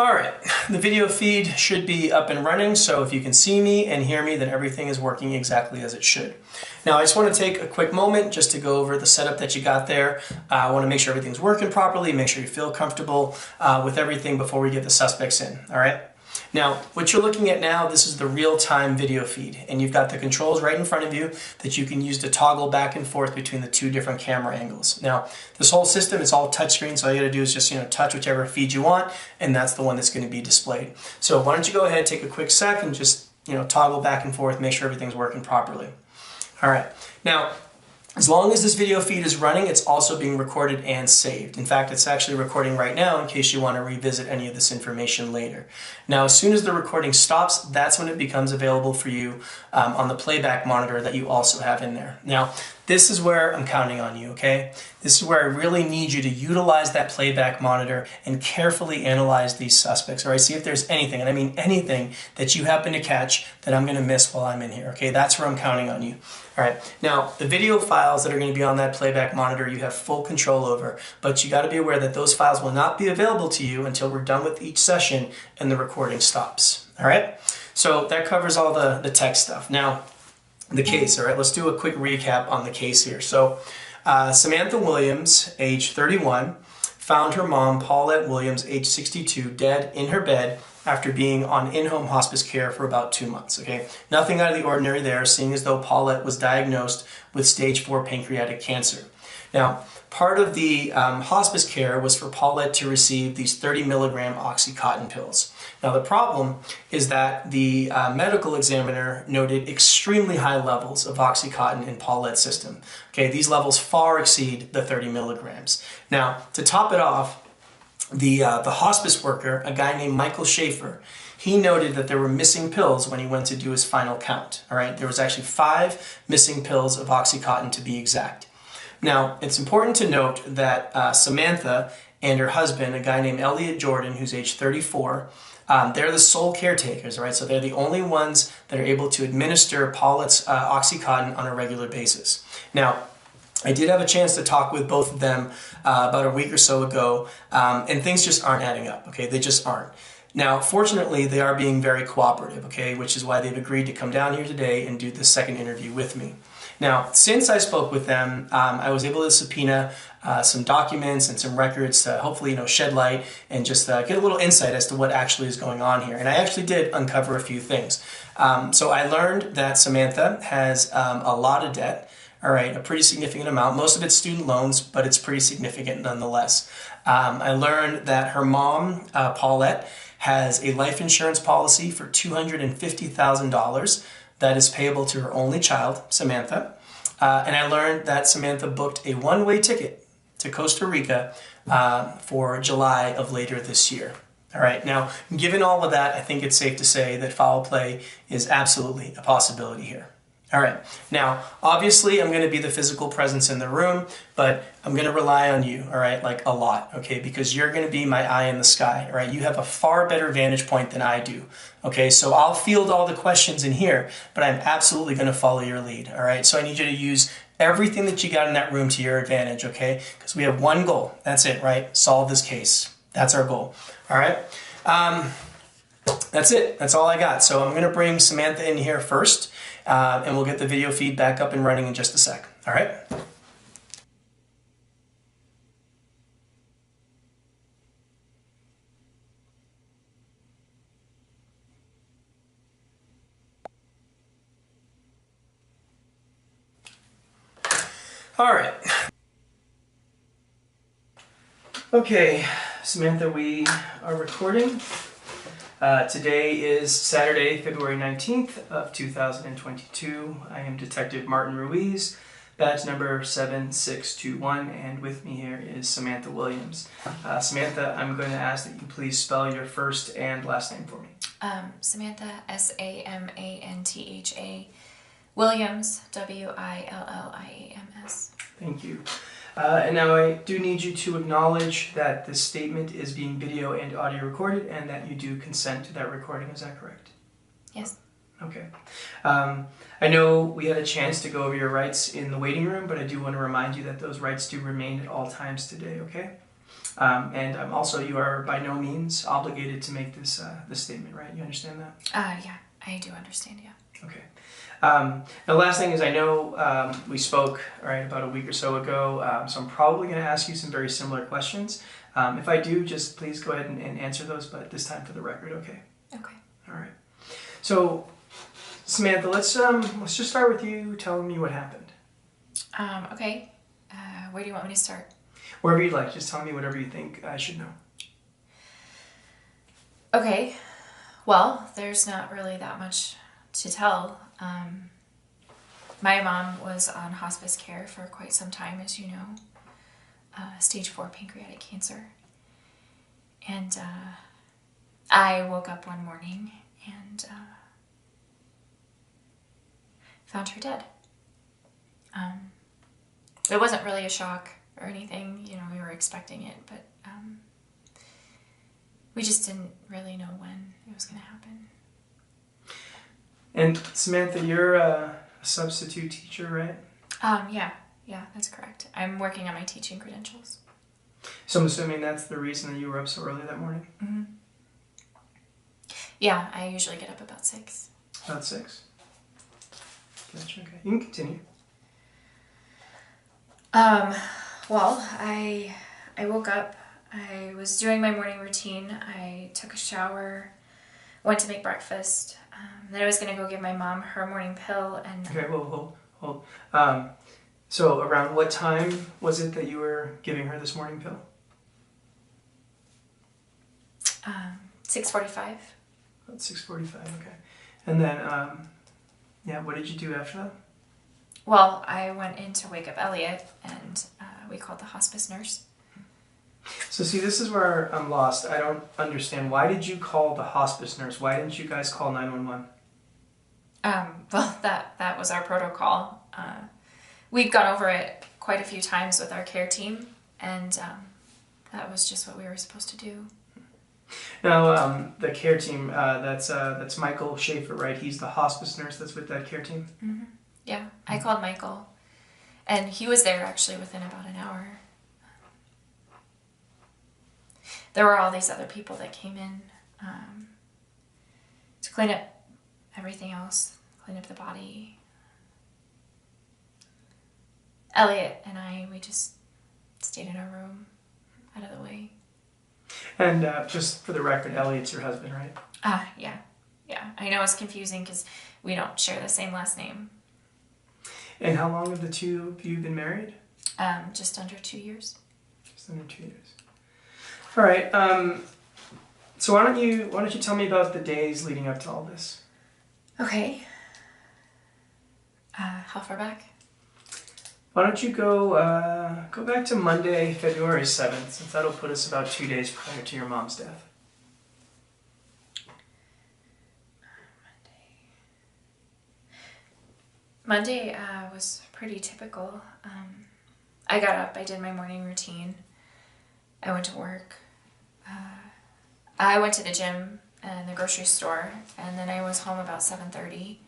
All right, the video feed should be up and running, so if you can see me and hear me, then everything is working exactly as it should. Now, I just want to take a quick moment just to go over the setup that you got there. I want to make sure everything's working properly, make sure you feel comfortable with everything before we get the suspects in, all right? Now, what you're looking at now, this is the real-time video feed, and you've got the controls right in front of you that you can use to toggle back and forth between the two different camera angles. Now, this whole system is all touchscreen, so all you gotta do is just touch whichever feed you want, and that's the one that's going to be displayed. So why don't you go ahead, take a quick sec, and just toggle back and forth, make sure everything's working properly. All right. Now, as long as this video feed is running, it's also being recorded and saved. In fact, it's actually recording right now in case you want to revisit any of this information later. Now, as soon as the recording stops, that's when it becomes available for you on the playback monitor that you also have in there. Now, this is where I'm counting on you, okay? This is where I really need you to utilize that playback monitor and carefully analyze these suspects, all right? See if there's anything, and I mean anything, that you happen to catch that I'm gonna miss while I'm in here, okay? That's where I'm counting on you. All right, now the video files that are going to be on that playback monitor you have full control over, but you got to be aware that those files will not be available to you until we're done with each session and the recording stops. All right, so that covers all the tech stuff. Now, the case, all right, let's do a quick recap on the case here. So Samantha Williams, age 31, found her mom, Paulette Williams, age 62, dead in her bed after being on in-home hospice care for about 2 months, okay? Nothing out of the ordinary there, seeing as though Paulette was diagnosed with stage 4 pancreatic cancer. Now, part of the hospice care was for Paulette to receive these 30 milligram Oxycontin pills. Now, the problem is that the medical examiner noted extremely high levels of Oxycontin in Paulette's system. Okay, these levels far exceed the 30 milligrams. Now, to top it off, the hospice worker, a guy named Michael Schaefer, he noted that there were missing pills when he went to do his final count. All right, there was actually 5 missing pills of Oxycontin to be exact. Now, it's important to note that Samantha and her husband, a guy named Elliot Jordan, who's age 34, they're the sole caretakers, all right? So they're the only ones that are able to administer Paulette's Oxycontin on a regular basis. Now, I did have a chance to talk with both of them about a week or so ago, and things just aren't adding up, okay? They just aren't. Now, fortunately, they are being very cooperative, okay, which is why they've agreed to come down here today and do this second interview with me. Now, since I spoke with them, I was able to subpoena some documents and some records to hopefully, shed light and just get a little insight as to what actually is going on here. And I actually did uncover a few things. So I learned that Samantha has a lot of debt. All right, a pretty significant amount. Most of it's student loans, but it's pretty significant nonetheless. I learned that her mom, Paulette, has a life insurance policy for $250,000 that is payable to her only child, Samantha. And I learned that Samantha booked a one-way ticket to Costa Rica for July of later this year. All right, now, given all of that, I think it's safe to say that foul play is absolutely a possibility here. All right, now, obviously, I'm going to be the physical presence in the room, but I'm going to rely on you, all right, like a lot, okay, because you're going to be my eye in the sky, all right? You have a far better vantage point than I do, okay? So I'll field all the questions in here, but I'm absolutely going to follow your lead, all right? So I need you to use everything that you got in that room to your advantage, okay? Because we have one goal. That's it, right? Solve this case. That's our goal, all right? That's it. That's all I got. So I'm going to bring Samantha in here first, and we'll get the video feed back up and running in just a sec. All right? All right. Okay, Samantha, we are recording. Today is Saturday, February 19th of 2022. I am Detective Martin Ruiz, badge number 7621, and with me here is Samantha Williams. Samantha, I'm going to ask that you please spell your first and last name for me. Samantha, Samantha, Williams, Williams. Thank you. And now I do need you to acknowledge that this statement is being video and audio recorded and that you do consent to that recording. Is that correct? Yes. Okay. I know we had a chance to go over your rights in the waiting room, but I do want to remind you that those rights do remain at all times today, okay? And also, you are by no means obligated to make this statement, right? You understand that? Yeah, I do understand, yeah. Okay. The last thing is, I know we spoke about a week or so ago, so I'm probably going to ask you some very similar questions. If I do, just please go ahead and answer those, but this time for the record, okay? Okay. All right. So, Samantha, let's just start with you telling me what happened. Okay. Where do you want me to start? Wherever you'd like. Just tell me whatever you think I should know. Okay. Well, there's not really that much to tell. My mom was on hospice care for quite some time, as you know, stage 4 pancreatic cancer. And I woke up one morning and found her dead. It wasn't really a shock or anything, you know, we were expecting it, but we just didn't really know when it was going to happen. And Samantha, you're a substitute teacher, right? Yeah, that's correct. I'm working on my teaching credentials. So I'm assuming that's the reason that you were up so early that morning? Mm-hmm. Yeah, I usually get up about 6. About 6? Gotcha, okay. You can continue. Well, I woke up, I was doing my morning routine, I took a shower, went to make breakfast, then I was going to go give my mom her morning pill, and... Okay, hold. So around what time was it that you were giving her this morning pill? 6:45. About 6:45, okay. And then, what did you do after that? Well, I went in to wake up Elliot, and we called the hospice nurse. So see, this is where I'm lost. I don't understand. Why did you call the hospice nurse? Why didn't you guys call 911? Well, that was our protocol. We'd gone over it quite a few times with our care team, and that was just what we were supposed to do. Now, the care team, that's Michael Schaefer, right? He's the hospice nurse that's with that care team? Mm-hmm. Yeah, I called Michael, and he was there actually within about an hour. There were all these other people that came in to clean up everything else, clean up the body. Elliot and I, we just stayed in our room, out of the way. And just for the record, Elliot's your husband, right? Yeah. I know it's confusing because we don't share the same last name. And how long have the two of you been married? Just under 2 years. Just under 2 years. All right. So why don't you tell me about the days leading up to all this? Okay. How far back? Why don't you go back to Monday, February 7th, since that'll put us about 2 days prior to your mom's death. Monday was pretty typical. I got up, I did my morning routine. I went to work. I went to the gym and the grocery store, and then I was home about 7:30.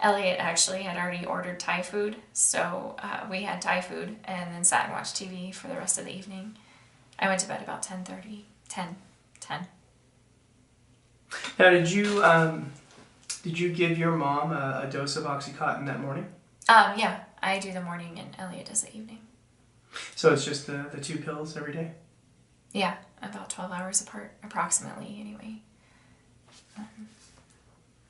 Elliot actually had already ordered Thai food, so we had Thai food and then sat and watched TV for the rest of the evening. I went to bed about 10:30. 10. Now, did you give your mom a dose of Oxycontin that morning? Yeah, I do the morning and Elliot does the evening. So it's just the 2 pills every day? Yeah, about 12 hours apart, approximately, anyway.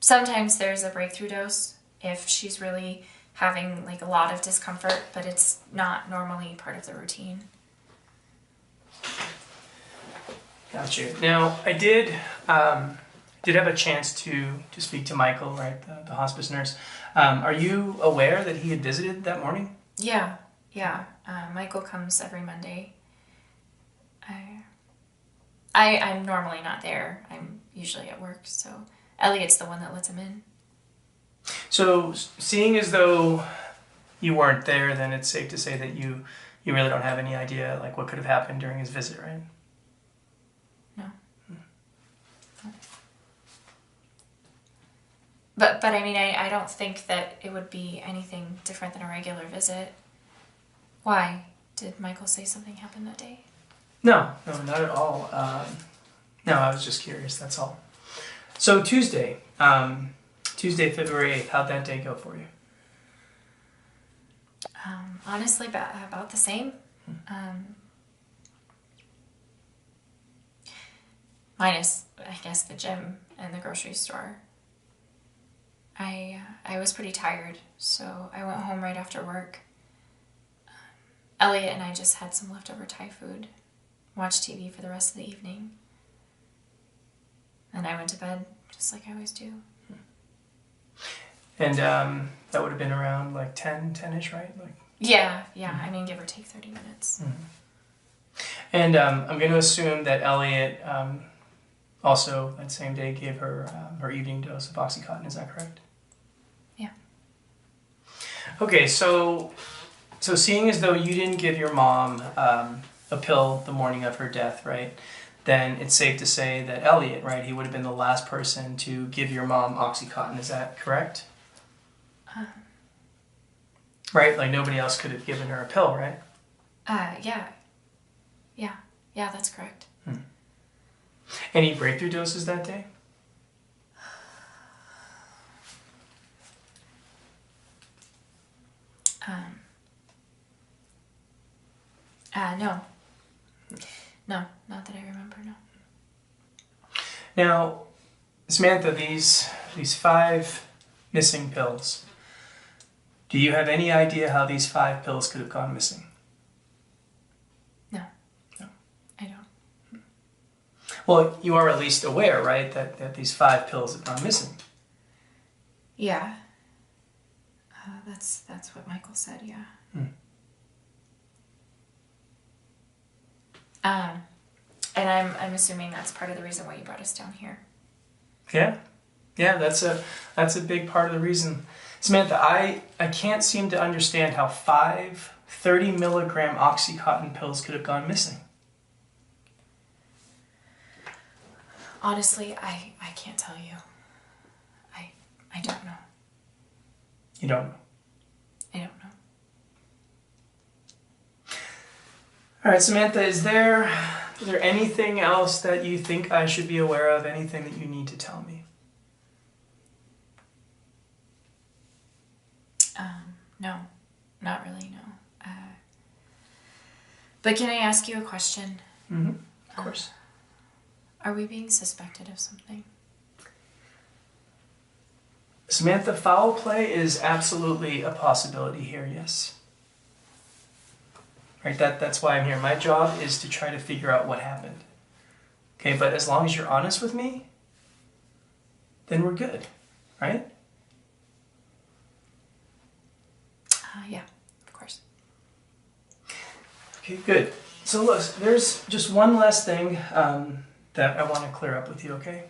Sometimes there's a breakthrough dose if she's really having like a lot of discomfort, but it's not normally part of the routine. Got you. Now, I did have a chance to speak to Michael, right, the hospice nurse. Are you aware that he had visited that morning? Yeah. Michael comes every Monday. I'm normally not there. I'm usually at work, so Elliot's the one that lets him in. So, seeing as though you weren't there, then it's safe to say that you really don't have any idea like what could have happened during his visit, right? No. But I mean, I don't think that it would be anything different than a regular visit. Why? Did Michael say something happened that day? No, not at all. No, I was just curious, that's all. So Tuesday, February 8th, how'd that day go for you? Honestly, about the same. Minus, I guess, the gym and the grocery store. I was pretty tired, so I went home right after work. Elliot and I just had some leftover Thai food, watched TV for the rest of the evening, and I went to bed just like I always do. And that would have been around like 10-ish, right? Yeah, I mean, give or take 30 minutes. And I'm going to assume that Elliot also that same day gave her her evening dose of Oxycontin. Is that correct? Yeah. Okay, so seeing as though you didn't give your mom a pill the morning of her death, right? Then it's safe to say that Elliot, right? He would have been the last person to give your mom Oxycontin. Is that correct? Right? Like nobody else could have given her a pill, right? Yeah, that's correct. Any breakthrough doses that day? No. No, not that I remember, no. Now, Samantha, these 5 missing pills, do you have any idea how these 5 pills could have gone missing? No. No. I don't. Well, you are at least aware, right, that these 5 pills have gone missing. Yeah. That's what Michael said, yeah. And I'm assuming that's part of the reason why you brought us down here. Yeah, that's a big part of the reason. Samantha, I can't seem to understand how 5 30-milligram Oxycontin pills could have gone missing. Honestly, I can't tell you. I don't know. You don't know? I don't know. All right, Samantha, is there anything else that you think I should be aware of? Anything that you need to tell me? No, not really, no. But can I ask you a question? Mm-hmm. Of course. Are we being suspected of something? Samantha, foul play is absolutely a possibility here, yes. Right, that's why I'm here. My job is to try to figure out what happened. Okay, but as long as you're honest with me, then we're good, right? Yeah, of course. Okay, good. So look, there's just one last thing that I want to clear up with you, okay?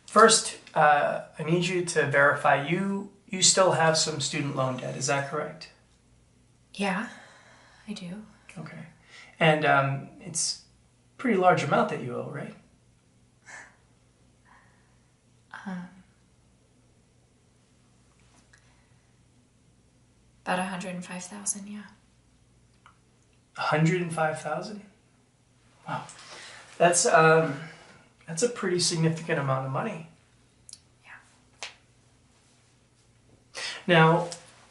First, I need you to verify you still have some student loan debt. Is that correct? Yeah, I do. Okay. And it's a pretty large amount that you owe, right? About 105,000, yeah. 105,000? Wow. That's a pretty significant amount of money. Yeah. Now,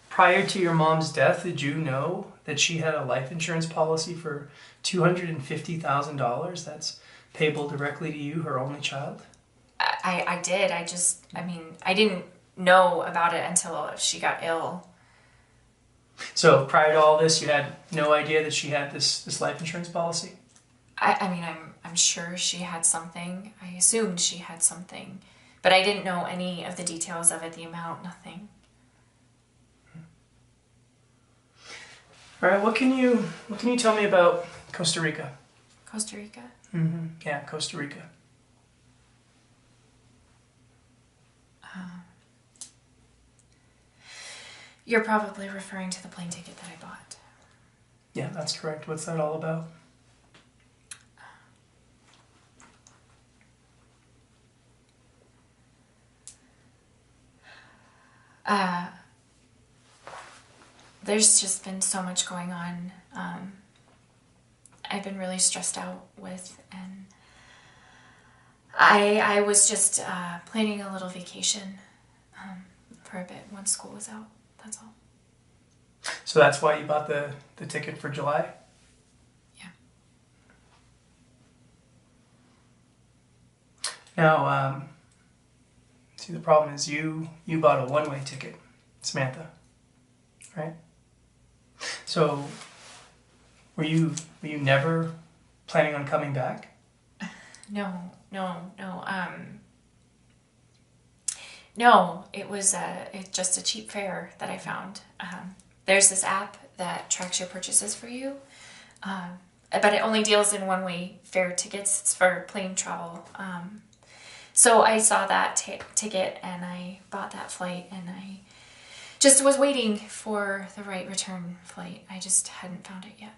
prior to your mom's death, did you know that she had a life insurance policy for $250,000 that's payable directly to you, her only child? I did. I didn't know about it until she got ill. So prior to all this, you had no idea that she had this life insurance policy? I'm sure she had something. I assumed she had something. But I didn't know any of the details of it, the amount, nothing. All right, what can you tell me about Costa Rica? Costa Rica? Mm-hmm. Yeah, Costa Rica. You're probably referring to the plane ticket that I bought. Yeah, that's correct. What's that all about? there's just been so much going on. I've been really stressed out with, and I was just planning a little vacation for a bit once school was out. That's all. So that's why you bought the ticket for July? Yeah. Now, see, the problem is you bought a one-way ticket, Samantha, right? So were you never planning on coming back? No. No, it was it's just a cheap fare that I found. There's this app that tracks your purchases for you, but it only deals in one-way fare tickets. It's for plane travel. So I saw that ticket and I bought that flight, and I just was waiting for the right return flight. I just hadn't found it yet.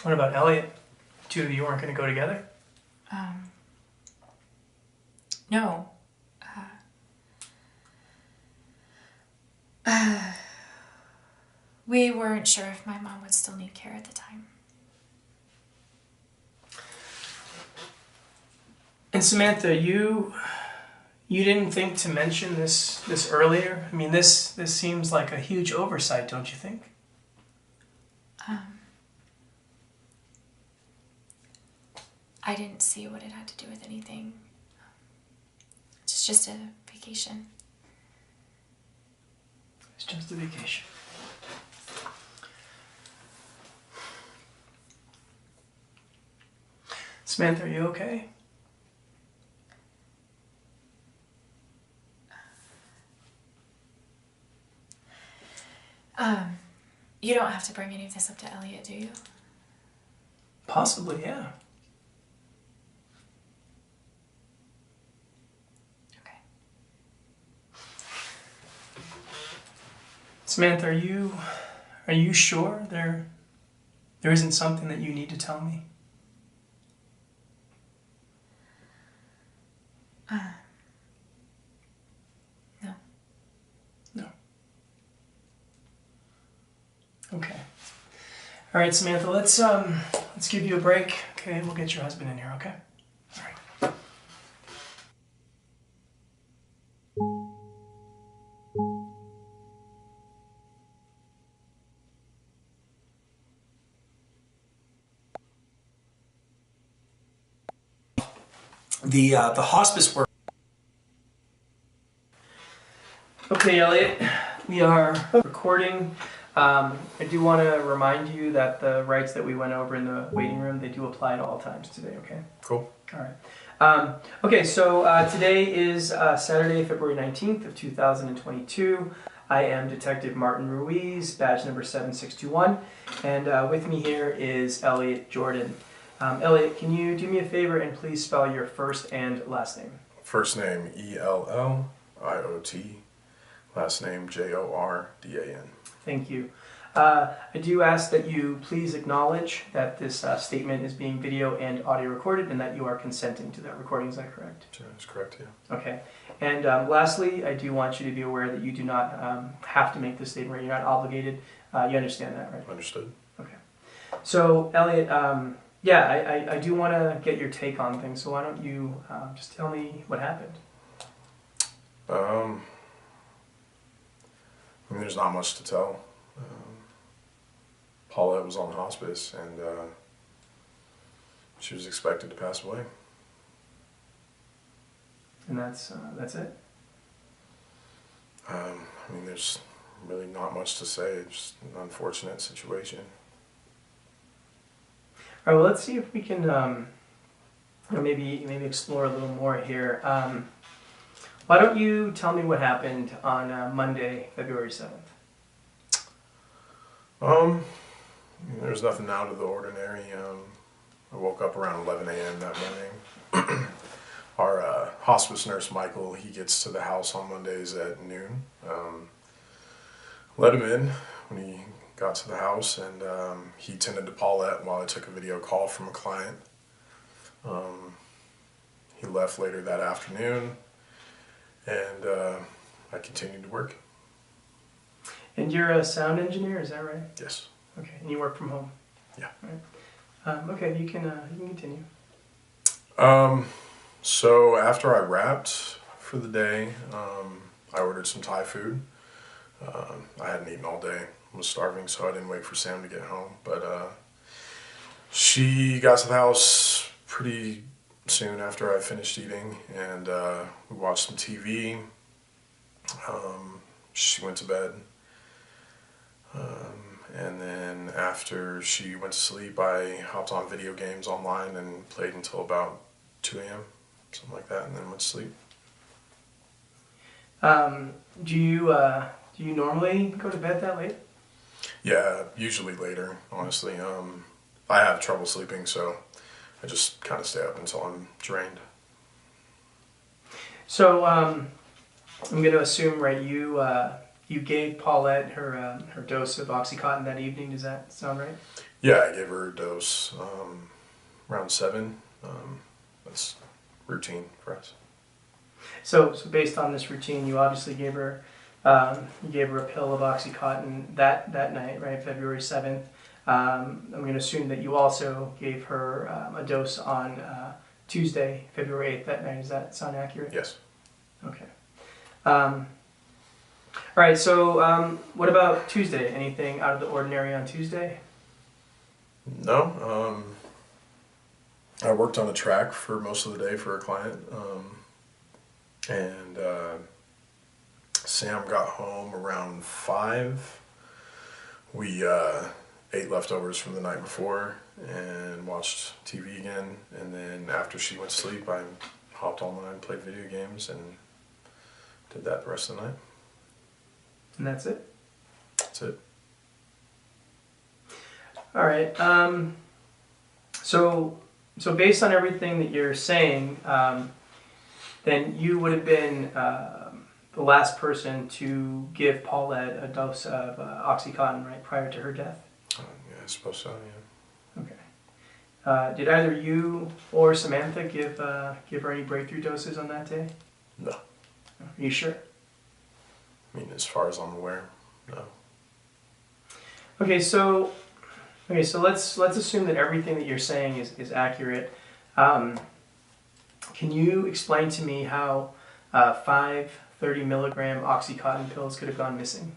What about Elliot? Two of you weren't going to go together? No. We weren't sure if my mom would still need care at the time. And Samantha, you didn't think to mention this earlier? I mean, this seems like a huge oversight, don't you think? I didn't see what it had to do with anything. It's just a vacation. It's just a vacation. Samantha, are you okay? You don't have to bring any of this up to Elliot, do you? Possibly, yeah. Okay. Samantha, are you sure there isn't something that you need to tell me? No. No. Okay. All right, Samantha, let's give you a break, okay? We'll get your husband in here, okay? All right. The hospice work. Okay, Elliot, we are recording. I do want to remind you that the rights that we went over in the waiting room, they do apply at all times today, okay? Cool. All right. Okay, so today is Saturday, February 19th of 2022. I am Detective Martin Ruiz, badge number 7621, and with me here is Elliot Jordan. Elliot, can you do me a favor and please spell your first and last name? First name E-L-L-I-O-T. Last name J-O-R-D-A-N. Thank you. I do ask that you please acknowledge that this statement is being video and audio recorded and that you are consenting to that recording. Is that correct? That's correct, yeah. Okay. And lastly, I do want you to be aware that you do not have to make this statement. You're not obligated. You understand that, right? Understood. Okay. So, Elliot, yeah, I do want to get your take on things. So why don't you just tell me what happened? I mean, there's not much to tell. Paulette was on hospice, and she was expected to pass away. And that's it? I mean, there's really not much to say. It's just an unfortunate situation. All right, well, let's see if we can maybe explore a little more here. Why don't you tell me what happened on Monday, February 7th? There was nothing out of the ordinary. I woke up around 11 a.m. that morning. Our hospice nurse, Michael, he gets to the house on Mondays at noon. Let him in when he got to the house, and he tended to Paulette while I took a video call from a client. He left later that afternoon, and I continued to work. And you're a sound engineer, is that right? Yes. Okay, and you work from home? Yeah. Right. Okay, you can continue. So after I wrapped for the day, I ordered some Thai food. I hadn't eaten all day. I was starving, so I didn't wait for Sam to get home. But she got to the house pretty soon after I finished eating, and we watched some TV. She went to bed. And then after she went to sleep, I hopped on video games online and played until about 2 a.m., something like that, and then went to sleep. Do you normally go to bed that late? Yeah, usually later, honestly. I have trouble sleeping, so I just kind of stay up until I'm drained. So I'm going to assume, right, you gave Paulette her dose of OxyContin that evening. Does that sound right? Yeah, I gave her a dose around 7. That's routine for us. So based on this routine, you obviously gave her a pill of OxyContin that night, right, February 7th. I'm going to assume that you also gave her a dose on Tuesday, February 8th that night. Does that sound accurate? Yes. Okay. All right, so what about Tuesday? Anything out of the ordinary on Tuesday? No. I worked on a track for most of the day for a client. And Sam got home around 5. We ate leftovers from the night before and watched TV again. And then after she went to sleep, I hopped online, played video games, and did that the rest of the night. And that's it? That's it. All right. So based on everything that you're saying, then you would have been the last person to give Paulette a dose of OxyContin, right, prior to her death? Yeah, I suppose so, yeah. Okay. Did either you or Samantha give her any breakthrough doses on that day? No. Are you sure? I mean, as far as I'm aware, no. Okay, so let's assume that everything that you're saying is accurate. Can you explain to me how 5 30-milligram OxyContin pills could have gone missing?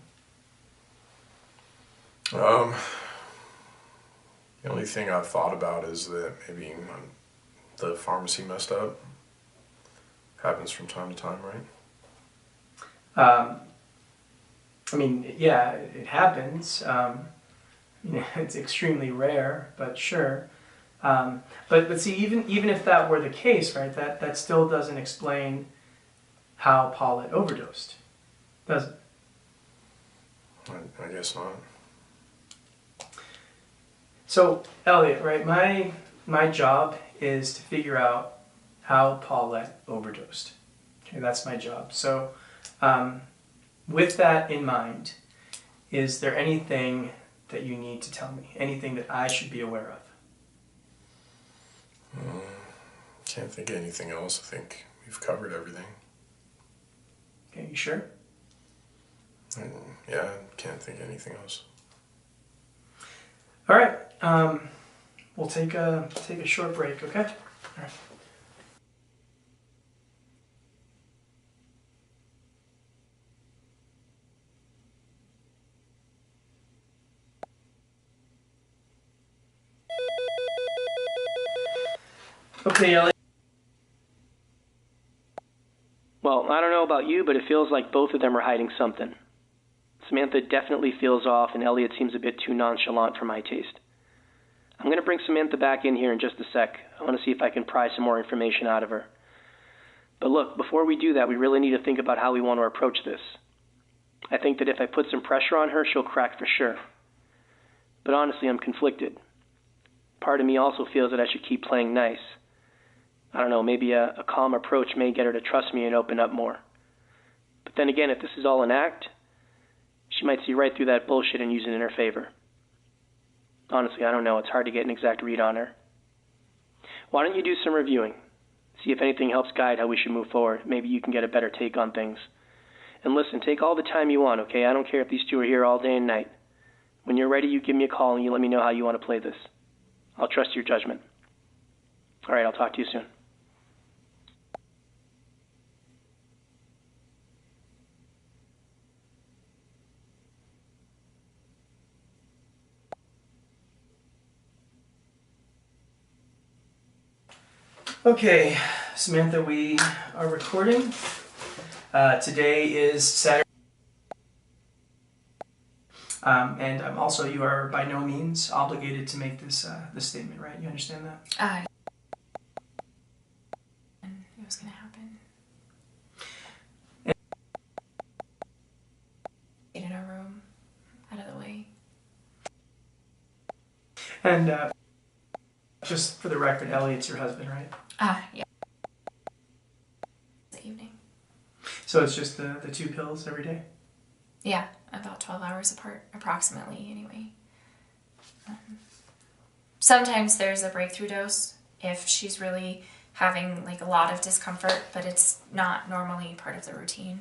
The only thing I've thought about is that maybe the pharmacy messed up. Happens from time to time, right? I mean, yeah, it happens. It's extremely rare, but sure. But see, even if that were the case, right, that still doesn't explain how Paulette overdosed, does it? I guess not. So, Elliot, right, my job is to figure out how Paulette overdosed. Okay, that's my job. So, with that in mind, is there anything that you need to tell me? Anything that I should be aware of? Can't think of anything else. I think we've covered everything. Okay, you sure? Yeah, I can't think of anything else. All right. We'll take a short break, okay? All right. Okay, Elliot. Well, I don't know about you, but it feels like both of them are hiding something. Samantha definitely feels off, and Elliot seems a bit too nonchalant for my taste. I'm going to bring Samantha back in here in just a sec. I want to see if I can pry some more information out of her. But look, before we do that, we really need to think about how we want to approach this. I think that if I put some pressure on her, she'll crack for sure. But honestly, I'm conflicted. Part of me also feels that I should keep playing nice. I don't know, maybe a calm approach may get her to trust me and open up more. But then again, if this is all an act, she might see right through that bullshit and use it in her favor. Honestly, I don't know. It's hard to get an exact read on her. Why don't you do some reviewing? See if anything helps guide how we should move forward. Maybe you can get a better take on things. And listen, take all the time you want, okay? I don't care if these two are here all day and night. When you're ready, you give me a call and you let me know how you want to play this. I'll trust your judgment. All right, I'll talk to you soon. Okay, Samantha, we are recording. Today is Saturday. And also, you are by no means obligated to make this statement, right? You understand that? It was going to happen. Get in a room, out of the way. And just for the record, Elliot's your husband, right? Yeah. The evening. So it's just the 2 pills every day? Yeah, about 12 hours apart, approximately, anyway. Sometimes there's a breakthrough dose if she's really having like a lot of discomfort, but it's not normally part of the routine.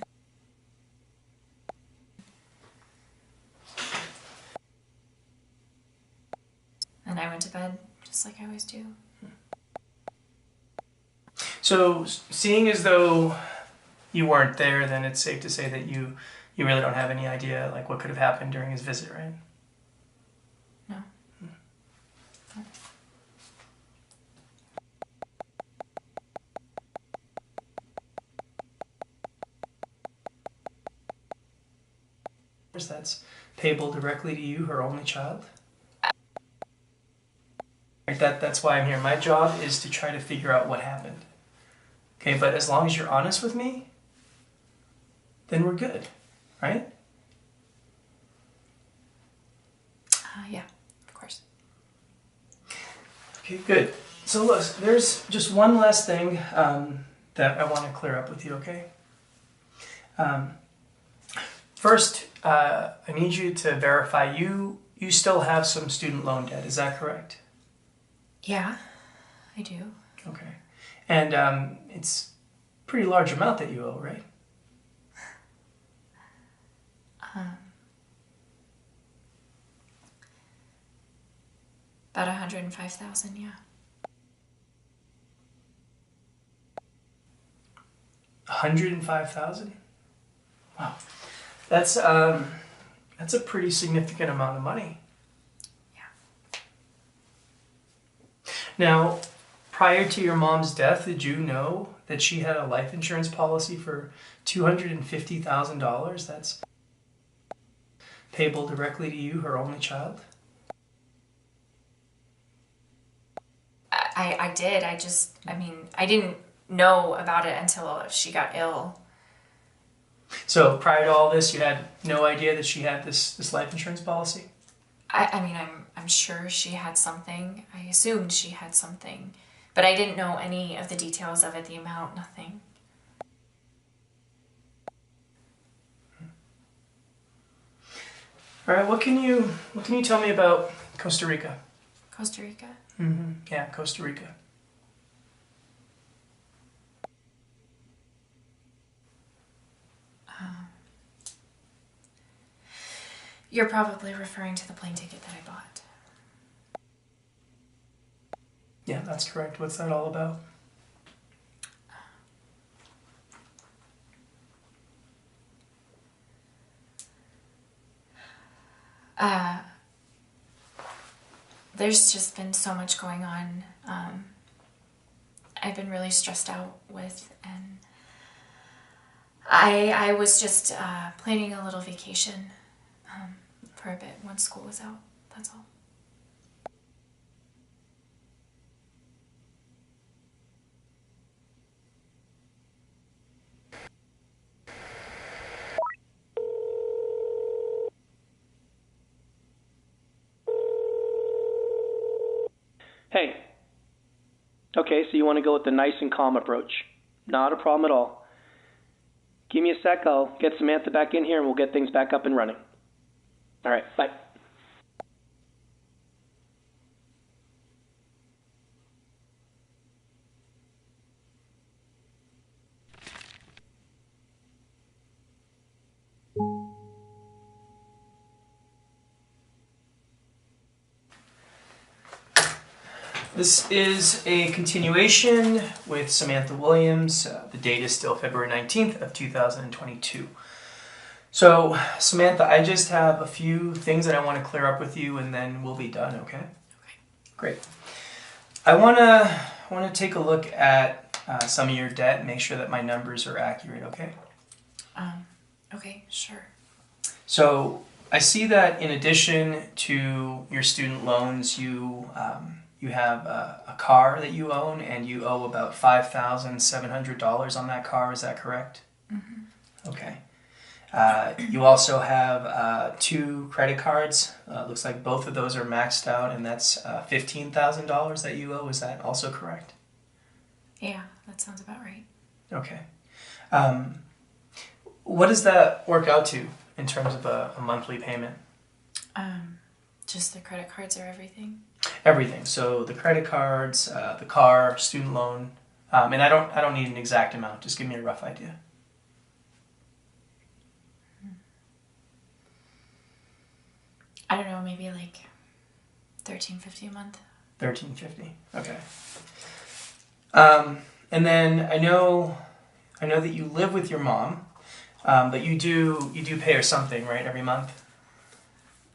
And I went to bed just like I always do. So, seeing as though you weren't there, then it's safe to say that you really don't have any idea like what could have happened during his visit, right? No. That's payable directly to you, her only child. That's why I'm here. My job is to try to figure out what happened. Okay, but as long as you're honest with me, then we're good, right? Yeah, of course. Okay, good. So look, there's just one last thing that I want to clear up with you, okay? First, I need you to verify you still have some student loan debt. Is that correct? Yeah, I do. Okay. And it's a pretty large amount that you owe, right? About 105,000, yeah. 105,000? Wow. That's a pretty significant amount of money. Yeah. Now, prior to your mom's death, did you know that she had a life insurance policy for $250,000 that's payable directly to you, her only child? I did. I didn't know about it until she got ill. So prior to all this, you had no idea that she had this life insurance policy? I'm sure she had something. I assumed she had something. But I didn't know any of the details of it, the amount, nothing. All right, what can you tell me about Costa Rica? Costa Rica? Mm-hmm. Yeah, Costa Rica. You're probably referring to the plane ticket that I bought. Yeah, that's correct. What's that all about? There's just been so much going on. I've been really stressed out with, and I was just planning a little vacation for a bit once school was out. That's all. Hey. Okay, so you want to go with the nice and calm approach. Not a problem at all. Give me a sec, I'll get Samantha back in here and we'll get things back up and running. All right, bye. This is a continuation with Samantha Williams. The date is still February 19th of 2022. So, Samantha, I just have a few things that I want to clear up with you, and then we'll be done, okay? Okay. Great. I want to take a look at some of your debt and make sure that my numbers are accurate, okay? Okay, sure. So, I see that in addition to your student loans, you have a car that you own, and you owe about $5,700 on that car. Is that correct? Mm-hmm. Okay. You also have 2 credit cards. Looks like both of those are maxed out, and that's $15,000 that you owe. Is that also correct? Yeah, that sounds about right. Okay. What does that work out to in terms of a monthly payment? Just the credit cards are everything. Everything. So the credit cards, the car, student loan, and I don't need an exact amount. Just give me a rough idea. I don't know, maybe like $13.50 a month. $13.50. Okay. And then I know that you live with your mom, but you do pay her something, right, every month?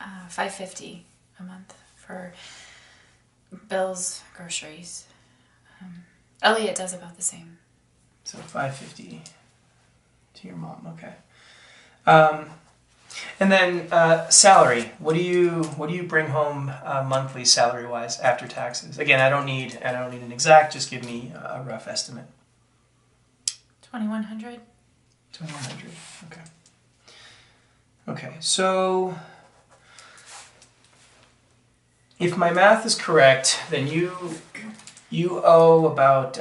$5.50 a month for bills, groceries. Elliot does about the same. So $5.50 to your mom. Okay. And then salary. What do you bring home monthly, salary wise, after taxes? Again, I don't need an exact. Just give me a rough estimate. $2,100. $2,100. Okay. Okay. So, if my math is correct, then you owe about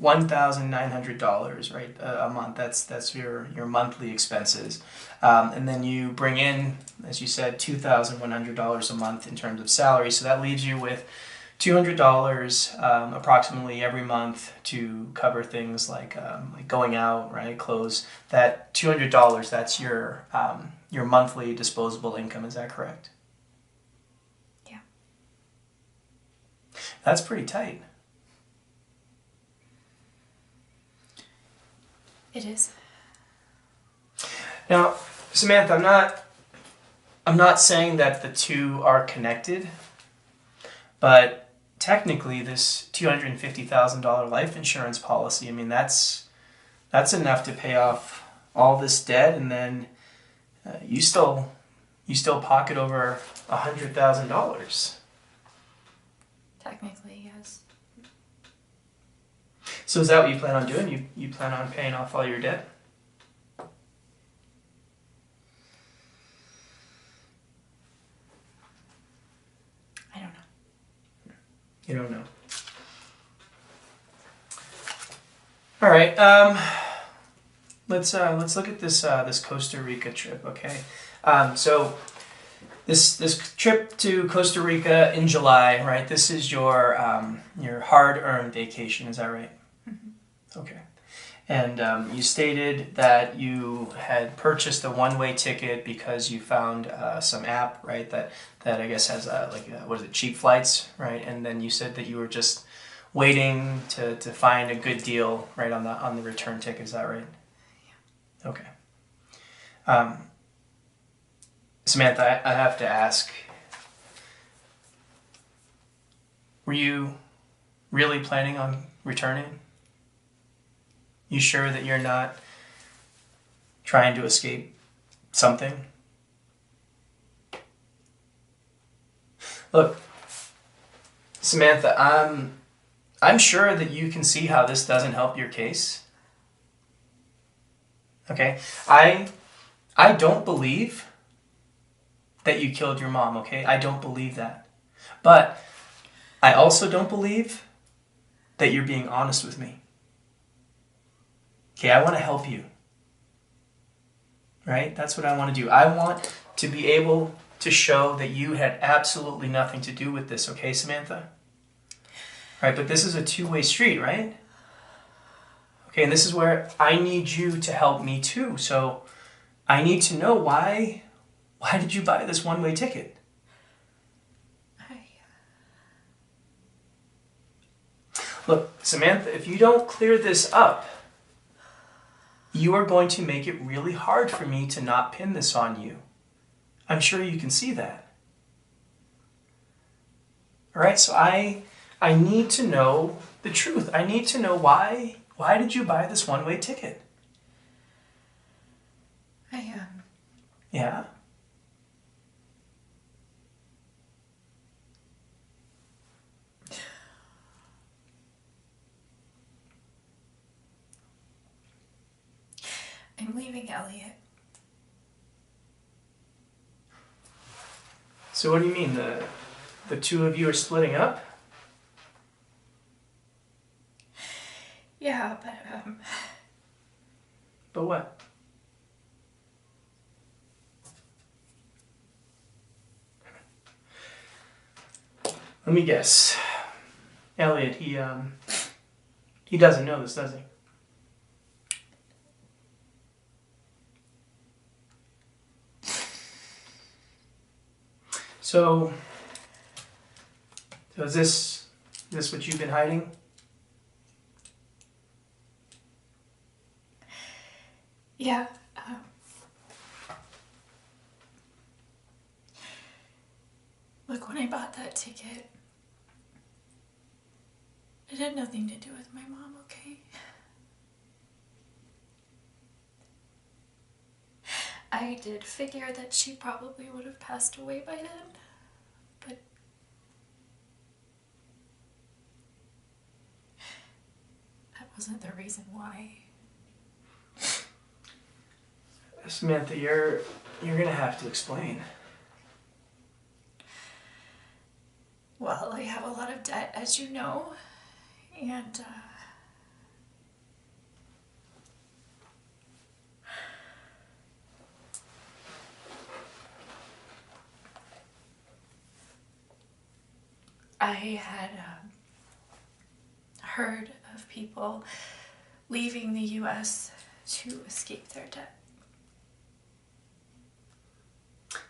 $1,900, right, a month. That's your monthly expenses, and then you bring in, as you said, $2,100 a month in terms of salary. So that leaves you with $200 approximately every month to cover things like going out, right, clothes. That $200, that's your monthly disposable income. Is that correct? Yeah. That's pretty tight. It is. Now, Samantha, I'm not saying that the two are connected, but technically this $250,000 life insurance policy, I mean, that's enough to pay off all this debt, and then you still pocket over $100,000. Technically, yes. So is that what you plan on doing? You plan on paying off all your debt? I don't know. You don't know. All right. Let's look at this Costa Rica trip, okay? So this trip to Costa Rica in July, right? This is your hard-earned vacation, is that right? Mm-hmm. Okay. And you stated that you had purchased a one-way ticket because you found some app, right? That I guess has what is it, cheap flights, right? And then you said that you were just waiting to find a good deal, right, on the return ticket. Is that right? Yeah. Okay. Samantha, I have to ask. Were you really planning on returning? You sure that you're not trying to escape something? Look, Samantha, I'm sure that you can see how this doesn't help your case. Okay? I don't believe that you killed your mom, okay? I don't believe that. But I also don't believe that you're being honest with me. Okay, I want to help you. Right? That's what I want to do. I want to be able to show that you had absolutely nothing to do with this, okay, Samantha? Right, but this is a two-way street, right? Okay, and this is where I need you to help me too. So I need to know why did you buy this one-way ticket? Look, Samantha, if you don't clear this up, you are going to make it really hard for me to not pin this on you. I'm sure you can see that. All right, so I need to know the truth. I need to know why did you buy this one-way ticket? Yeah? I'm leaving Elliot. So what do you mean, the two of you are splitting up? Yeah, But what? Let me guess. Elliot, he doesn't know this, does he? So is this what you've been hiding? yeah. Look, when I bought that ticket, it had nothing to do with my mom, okay? I did figure that she probably would have passed away by then, but that wasn't the reason why. Samantha, you're gonna have to explain. Well, I have a lot of debt, as you know, and I had heard of people leaving the U.S. to escape their debt.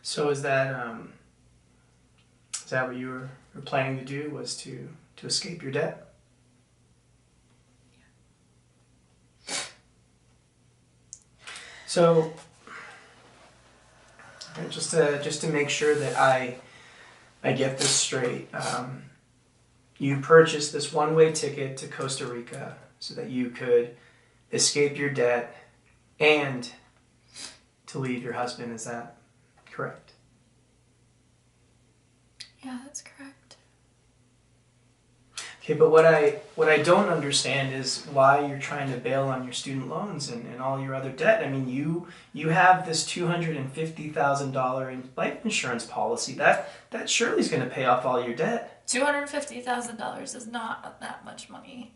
So is that what you were planning to do, was to escape your debt? So just to make sure that I get this straight, you purchased this one-way ticket to Costa Rica so that you could escape your debt and to leave your husband. Is that correct? Yeah, that's correct. Okay, but what I don't understand is why you're trying to bail on your student loans and all your other debt. I mean, you have this $250,000 life insurance policy. That surely is going to pay off all your debt. $250,000 is not that much money.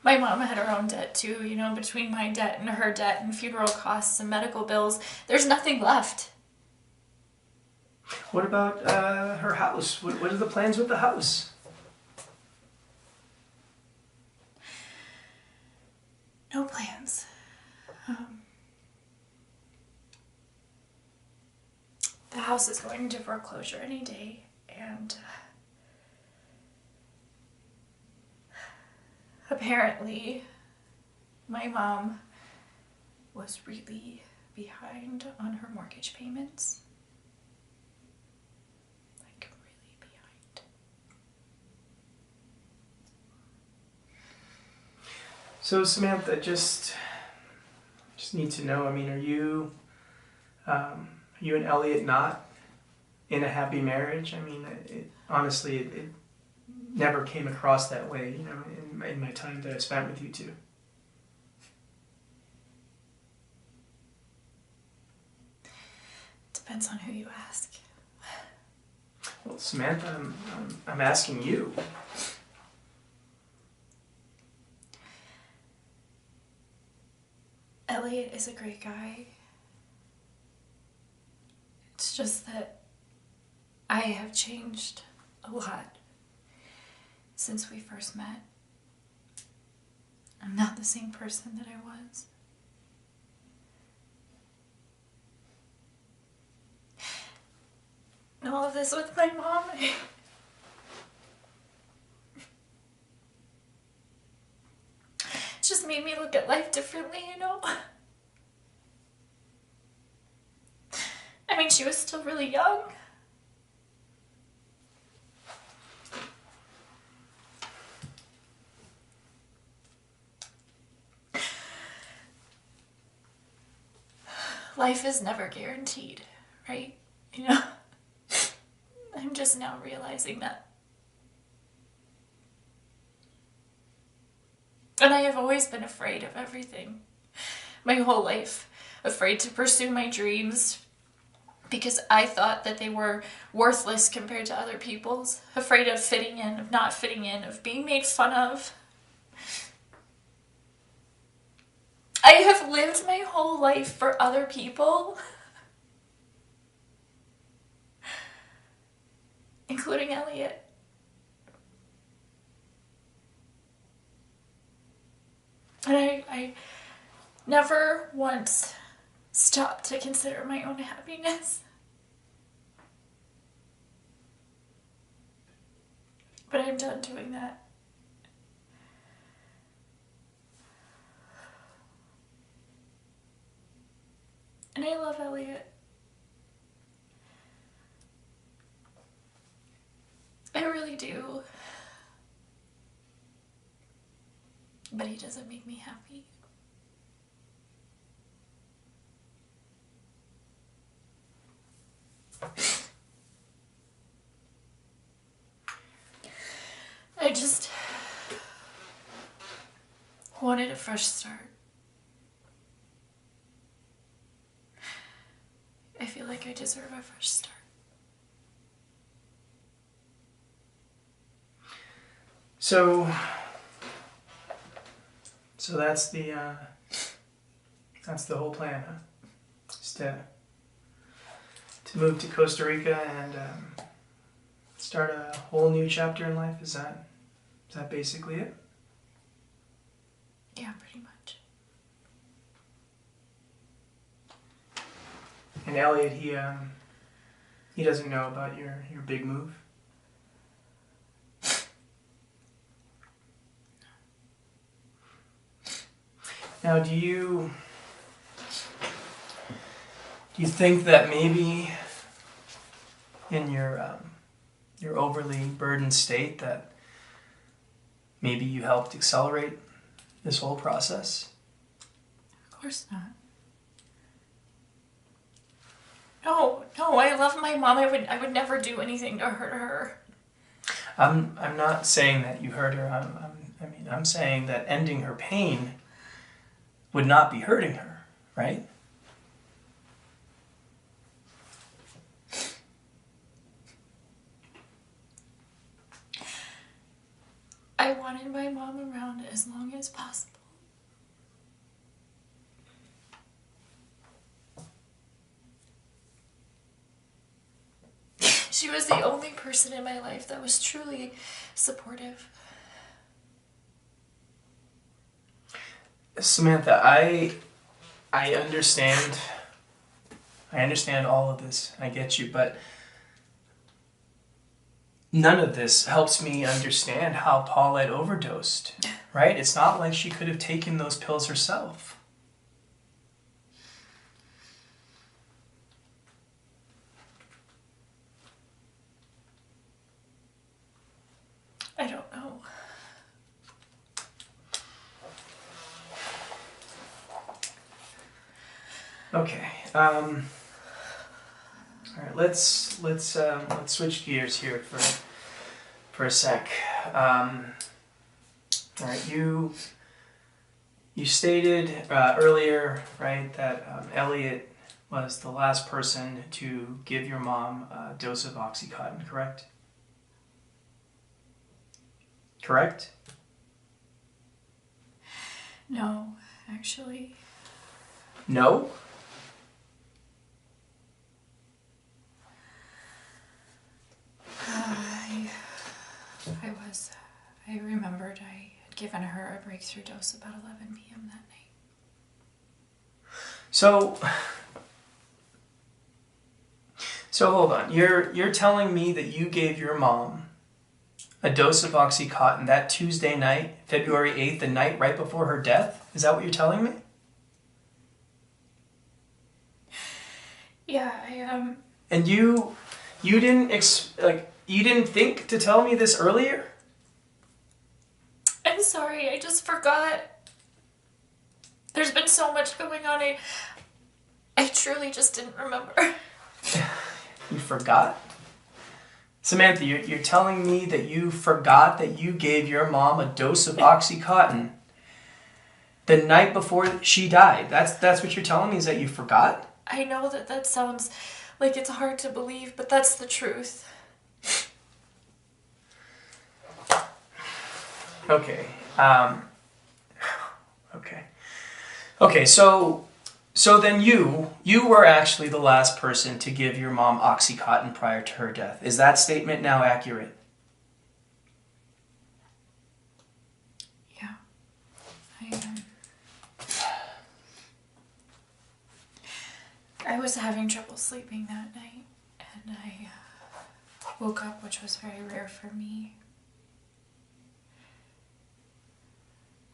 My mom had her own debt too, you know, between my debt and her debt and funeral costs and medical bills. There's nothing left. What about her house? What are the plans with the house? No plans. The house is going into foreclosure any day, and apparently my mom was really behind on her mortgage payments. Like, really behind. So Samantha, just need to know. I mean, are you and Elliot not in a happy marriage? I mean, honestly, it never came across that way, you know, in my time that I spent with you two. Depends on who you ask. Well, Samantha, I'm asking you. Elliot is a great guy. It's just that I have changed a lot since we first met. I'm not the same person that I was. And all of this with my mom, at life differently, you know? I mean, she was still really young. Life is never guaranteed, right? You know? I'm just now realizing that. And I have always been afraid of everything. My whole life. Afraid to pursue my dreams because I thought that they were worthless compared to other people's. Afraid of fitting in, of not fitting in, of being made fun of. I have lived my whole life for other people, including Elliot. And I never once stopped to consider my own happiness. But I'm done doing that. And I love Elliot. I really do. But he doesn't make me happy. I just wanted a fresh start. I feel like I deserve a fresh start. So that's the whole plan, huh? Just to move to Costa Rica and start a whole new chapter in life. Is that basically it? Yeah, pretty much. And Elliot, he doesn't know about your big move. Now, do you think that maybe in your overly burdened state that maybe you helped accelerate this whole process? Of course not. No, I love my mom. I would never do anything to hurt her. I'm not saying that you hurt her. I'm saying that ending her pain would not be hurting her, right? I wanted my mom around as long as possible. She was the only person in my life that was truly supportive. Samantha, I understand. I understand all of this. I get you, but none of this helps me understand how Paulette overdosed, right? It's not like she could have taken those pills herself. I don't know. Okay. All right. Let's switch gears here for a sec. All right. You stated earlier, right, that Elliot was the last person to give your mom a dose of Oxycontin, correct? Correct? No, actually. No? I remembered I had given her a breakthrough dose about 11 p.m. that night. So hold on. You're telling me that you gave your mom a dose of Oxycontin that Tuesday night, February 8th, the night right before her death? Is that what you're telling me? Yeah, And you didn't you didn't think to tell me this earlier? I'm sorry, I just forgot. There's been so much going on, I truly just didn't remember. You forgot? Samantha, you're telling me that you forgot that you gave your mom a dose of Oxycontin the night before she died. That's what you're telling me, is that you forgot? I know that sounds like it's hard to believe, but that's the truth. Okay. Okay, so then you were actually the last person to give your mom Oxycontin prior to her death. Is that statement now accurate? Yeah. I was having trouble sleeping that night, and I woke up, which was very rare for me.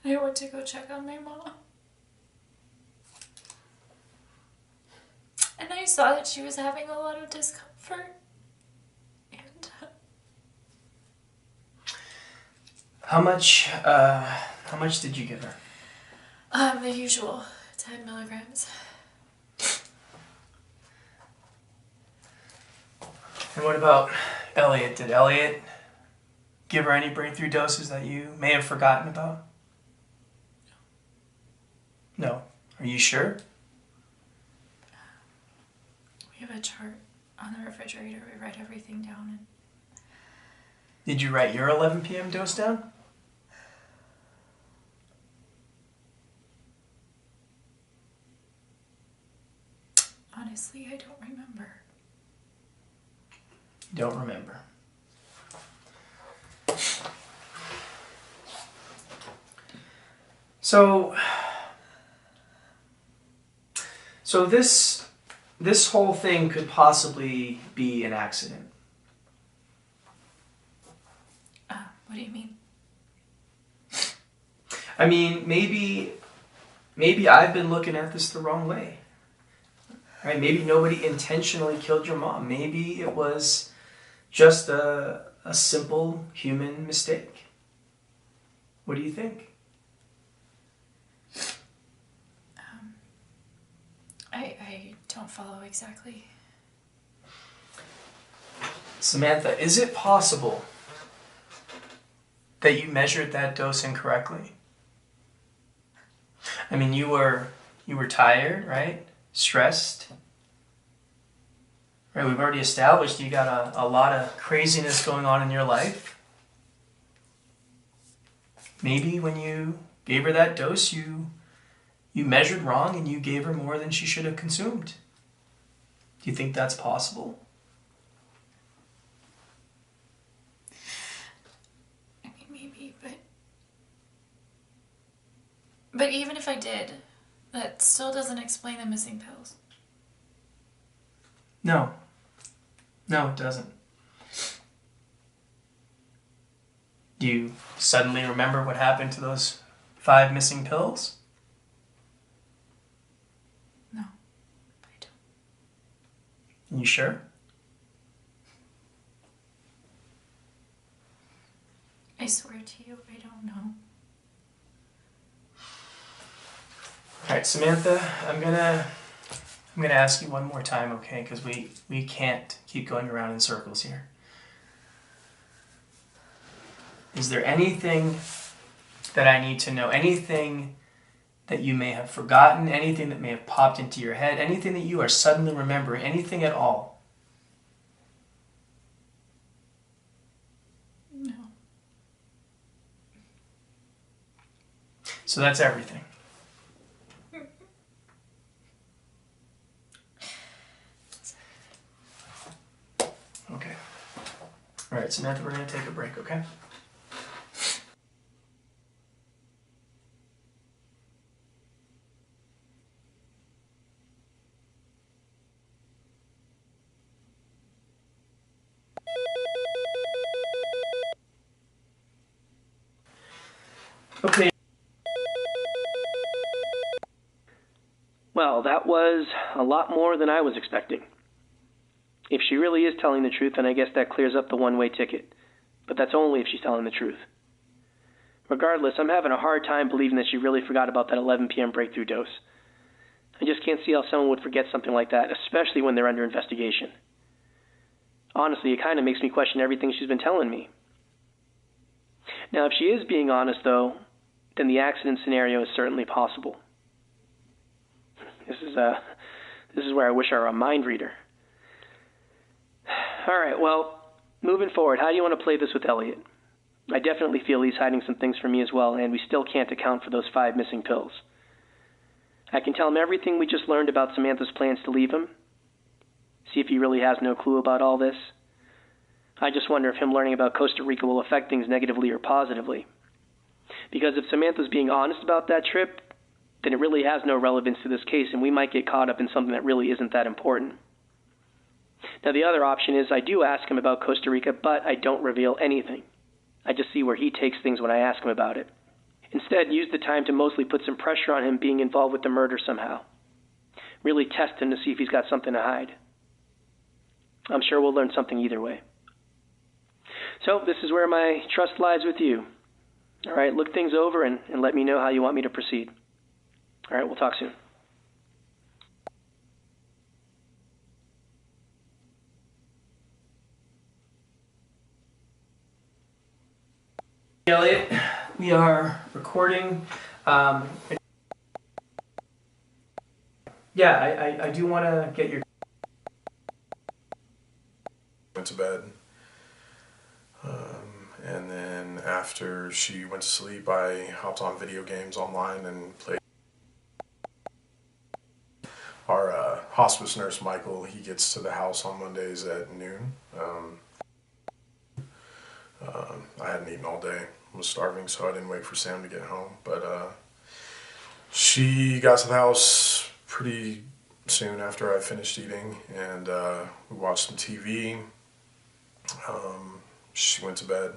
I went to go check on my mom. And I saw that she was having a lot of discomfort. And How much did you give her? the usual 10 milligrams. And what about Elliot? Did Elliot give her any breakthrough doses that you may have forgotten about? No. Are you sure? We have a chart on the refrigerator. We write everything down. And Did you write your 11 p.m. dose down? honestly, I don't remember. Don't remember. So this whole thing could possibly be an accident. What do you mean? I mean, maybe I've been looking at this the wrong way. Right? Maybe nobody intentionally killed your mom. Maybe it was just a simple human mistake. What do you think? I don't follow exactly. Samantha, is it possible that you measured that dose incorrectly? I mean, you were tired, right? Stressed. Right, we've already established you got a lot of craziness going on in your life. Maybe when you gave her that dose, you measured wrong and you gave her more than she should have consumed. Do you think that's possible? I mean, maybe, but even if I did, that still doesn't explain the missing pills. No, it doesn't. Do you suddenly remember what happened to those 5 missing pills? No, I don't. You sure? I swear to you, I don't know. All right, Samantha, I'm gonna ask you one more time, okay? Because we can't keep going around in circles here. Is there anything that I need to know? Anything that you may have forgotten? Anything that may have popped into your head? Anything that you are suddenly remembering? Anything at all? No. So that's everything. Okay. All right, Samantha, we're going to take a break, okay? Okay. Well, that was a lot more than I was expecting. If she really is telling the truth, then I guess that clears up the one-way ticket. But that's only if she's telling the truth. Regardless, I'm having a hard time believing that she really forgot about that 11 p.m. breakthrough dose. I just can't see how someone would forget something like that, especially when they're under investigation. Honestly, it kind of makes me question everything she's been telling me. Now, if she is being honest, though, then the accident scenario is certainly possible. This is where I wish I were a mind reader. All right, well, moving forward, how do you want to play this with Elliot? I definitely feel he's hiding some things from me as well, and we still can't account for those 5 missing pills. I can tell him everything we just learned about Samantha's plans to leave him. See if he really has no clue about all this. I just wonder if him learning about Costa Rica will affect things negatively or positively. Because if Samantha's being honest about that trip, then it really has no relevance to this case, and we might get caught up in something that really isn't that important. Now, the other option is I do ask him about Costa Rica, but I don't reveal anything. I just see where he takes things when I ask him about it. Instead, use the time to mostly put some pressure on him being involved with the murder somehow. Really test him to see if he's got something to hide. I'm sure we'll learn something either way. So, this is where my trust lies with you. All right, look things over and let me know how you want me to proceed. All right, we'll talk soon. Elliot, we are recording. I do want to get your... Went to bed. And then after she went to sleep, I hopped on video games online and played. Our hospice nurse, Michael, he gets to the house on Mondays at noon. I hadn't eaten all day. I was starving, so I didn't wait for Sam to get home. But she got to the house pretty soon after I finished eating, and we watched some TV. She went to bed.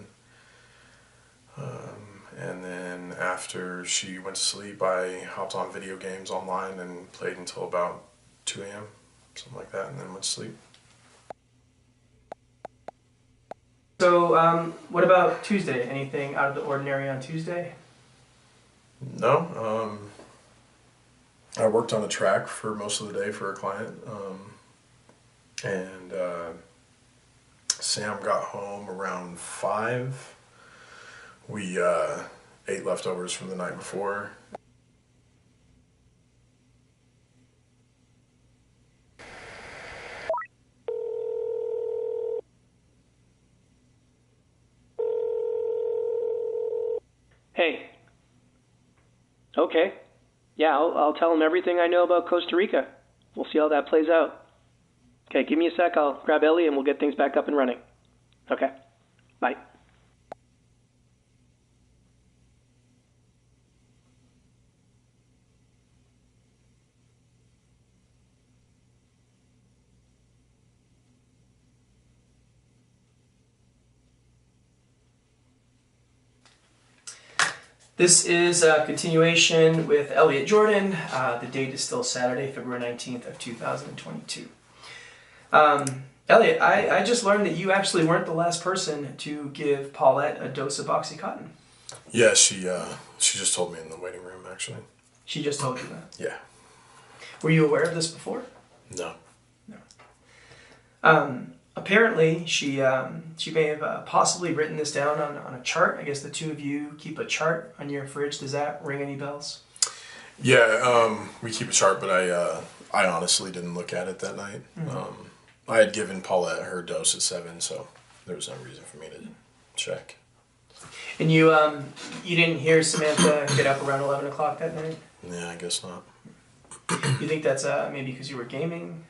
And then after she went to sleep, I hopped on video games online and played until about 2 a.m., something like that, and then went to sleep. So, what about Tuesday? Anything out of the ordinary on Tuesday? No. I worked on a track for most of the day for a client. And Sam got home around 5. We ate leftovers from the night before. Hey. Okay. Yeah, I'll tell him everything I know about Costa Rica. We'll see how that plays out. Okay, give me a sec. I'll grab Ellie and we'll get things back up and running. Okay. Bye. This is a continuation with Elliot Jordan. The date is still Saturday, February 19th of 2022. Elliot, I just learned that you actually weren't the last person to give Paulette a dose of OxyContin. Yeah, she just told me in the waiting room, actually. She just told you that? Yeah. Were you aware of this before? No. No. Apparently, she may have possibly written this down on a chart. I guess the two of you keep a chart on your fridge. Does that ring any bells? Yeah, we keep a chart, but I honestly didn't look at it that night. Mm-hmm. I had given Paulette her dose at 7, so there was no reason for me to check. And you didn't hear Samantha get up around 11 o'clock that night? Yeah, I guess not. You think that's maybe because you were gaming?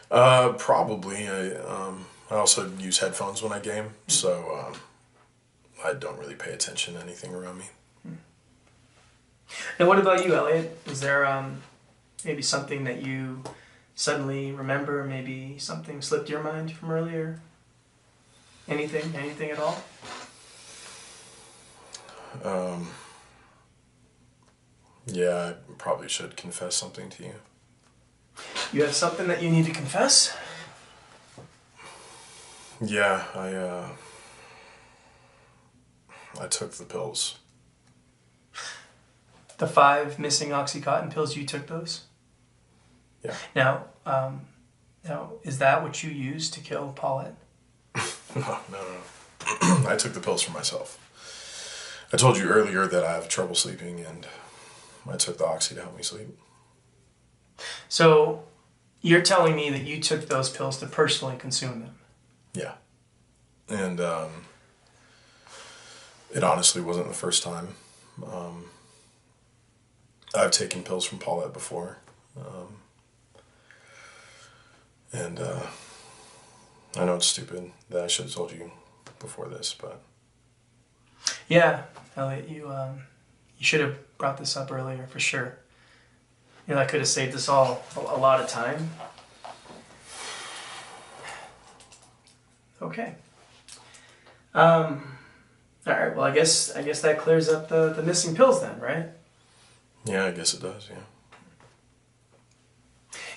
Probably. I also use headphones when I game, so I don't really pay attention to anything around me. Now, what about you, Elliot? Is there maybe something that you suddenly remember? Maybe something slipped your mind from earlier? Anything at all? Yeah, I probably should confess something to you. You have something that you need to confess? Yeah, I took the pills. The 5 missing OxyContin pills, you took those? Yeah. Now, is that what you used to kill Paulette? No. I took the pills for myself. I told you earlier that I have trouble sleeping, and I took the Oxy to help me sleep. So, you're telling me that you took those pills to personally consume them? Yeah. And it honestly wasn't the first time. I've taken pills from Paulette before. And I know it's stupid that I should have told you before this, but... Yeah, Elliot, you should have brought this up earlier, for sure. You know, that could have saved us all a lot of time. Okay. All right, well, I guess that clears up the missing pills then, right? Yeah, I guess it does, yeah.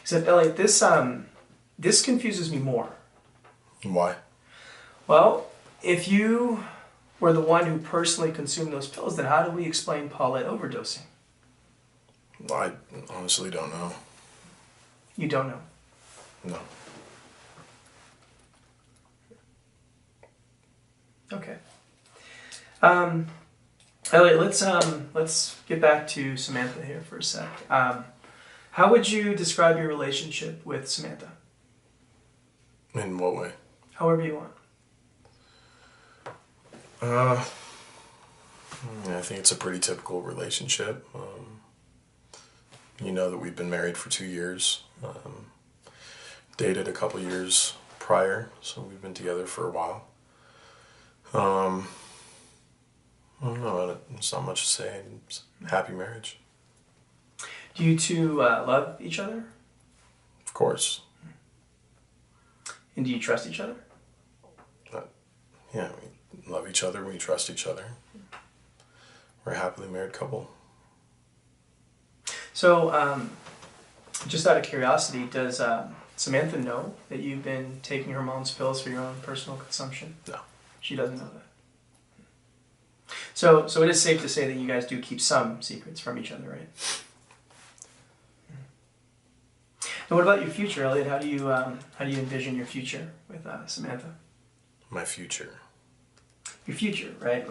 Except, Elliot, this confuses me more. Why? Well, if you were the one who personally consumed those pills, then how do we explain Paulette overdosing? I honestly don't know. You don't know. No. Okay. Elliot, let's get back to Samantha here for a sec. How would you describe your relationship with Samantha? In what way? However you want. I think it's a pretty typical relationship. You know that we've been married for 2 years. Dated a couple years prior, so we've been together for a while. I don't know, there's not much to say. It's a happy marriage. Do you two love each other? Of course. And do you trust each other? Yeah, we love each other, we trust each other. We're a happily married couple. So, just out of curiosity, does Samantha know that you've been taking her mom's pills for your own personal consumption? No. She doesn't know that. So it is safe to say that you guys do keep some secrets from each other, right? And what about your future, Elliot? How do you envision your future with Samantha? My future. Your future, right?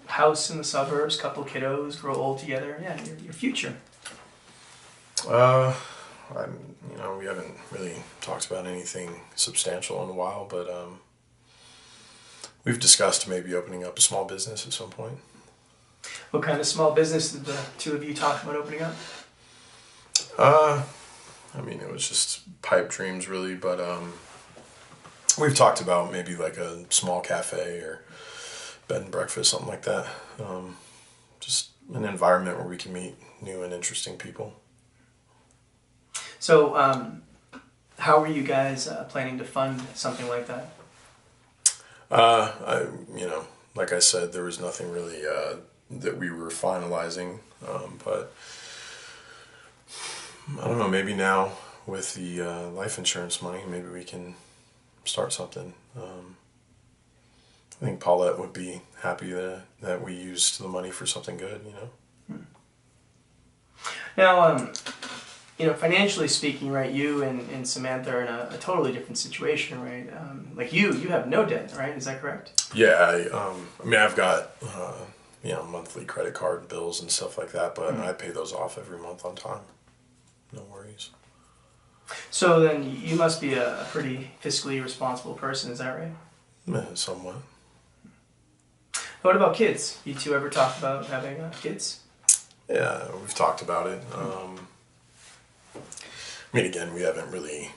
House in the suburbs, couple kiddos, grow old together. Yeah, your future. We haven't really talked about anything substantial in a while, but we've discussed maybe opening up a small business at some point. What kind of small business did the two of you talk about opening up? It was just pipe dreams, really, but we've talked about maybe like a small cafe or bed and breakfast, something like that. Just an environment where we can meet new and interesting people. So, how were you guys planning to fund something like that? Like I said, there was nothing really that we were finalizing, but I don't know, maybe now with the life insurance money, maybe we can start something. I think Paulette would be happy that we used the money for something good, Now, financially speaking, right, you and Samantha are in a totally different situation, right? Like you have no debt, right? Is that correct? Yeah, I've got, monthly credit card bills and stuff like that, but I pay those off every month on time. No worries. So then you must be a pretty fiscally responsible person, is that right? Somewhat. What about kids? You two ever talk about having kids? Yeah, we've talked about it. Again, we haven't really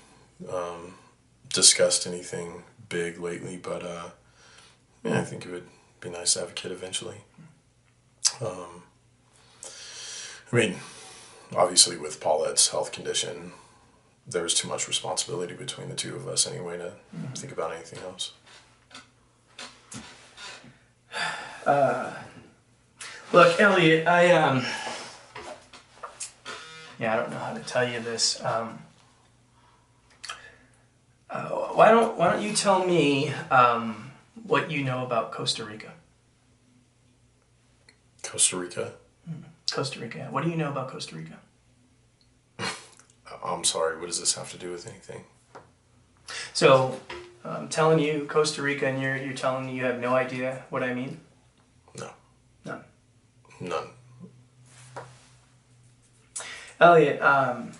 discussed anything big lately, but I think it would be nice to have a kid eventually. Obviously with Paulette's health condition, there was too much responsibility between the two of us anyway to think about anything else. Look, Elliot, yeah, I don't know how to tell you this. Why don't you tell me what you know about Costa Rica? Costa Rica? Costa Rica. What do you know about Costa Rica? I'm sorry, what does this have to do with anything? So, I'm telling you Costa Rica, and you're telling me you have no idea what I mean? No. None. None. Elliot, I'm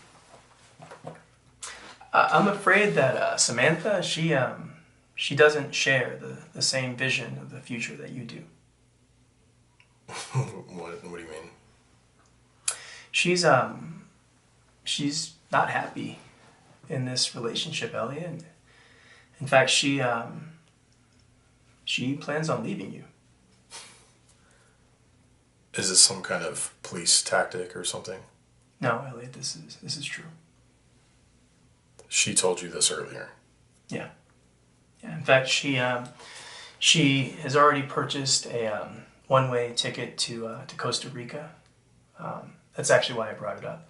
afraid that Samantha, she doesn't share the same vision of the future that you do. What do you mean? She's not happy in this relationship, Elliot. In fact, she plans on leaving you. Is this some kind of police tactic or something? No, Elliot, this is true. She told you this earlier. Yeah. In fact, she has already purchased a one-way ticket to Costa Rica. That's actually why I brought it up.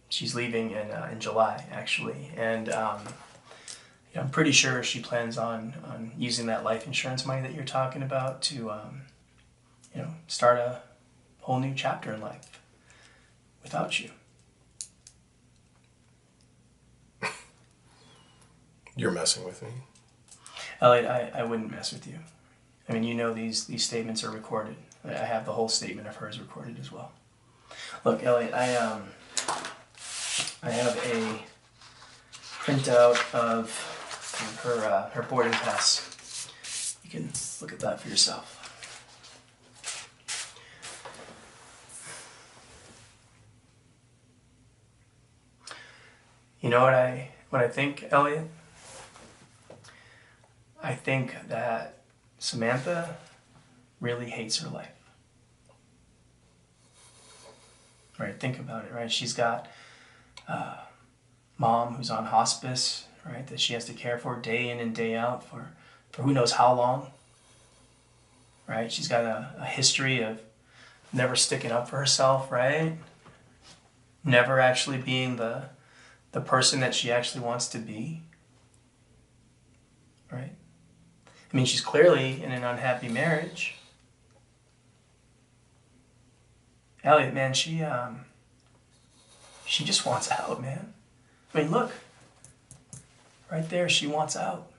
She's leaving in July, actually, and I'm pretty sure she plans on using that life insurance money that you're talking about to start a whole new chapter in life without you. You're messing with me. Elliot, I wouldn't mess with you. I mean, these statements are recorded. I have the whole statement of hers recorded as well. Look, Elliot, I have a printout of her boarding pass. You can look at that for yourself. You know what I think, Elliot? I think that Samantha really hates her life. Right? Think about it, right? She's got mom who's on hospice, right? That she has to care for day in and day out for who knows how long. Right? She's got a history of never sticking up for herself, right? Never actually being the person that she actually wants to be. Right? I mean, she's clearly in an unhappy marriage. Elliot, man, she just wants out, man. I mean, look. Right there, she wants out.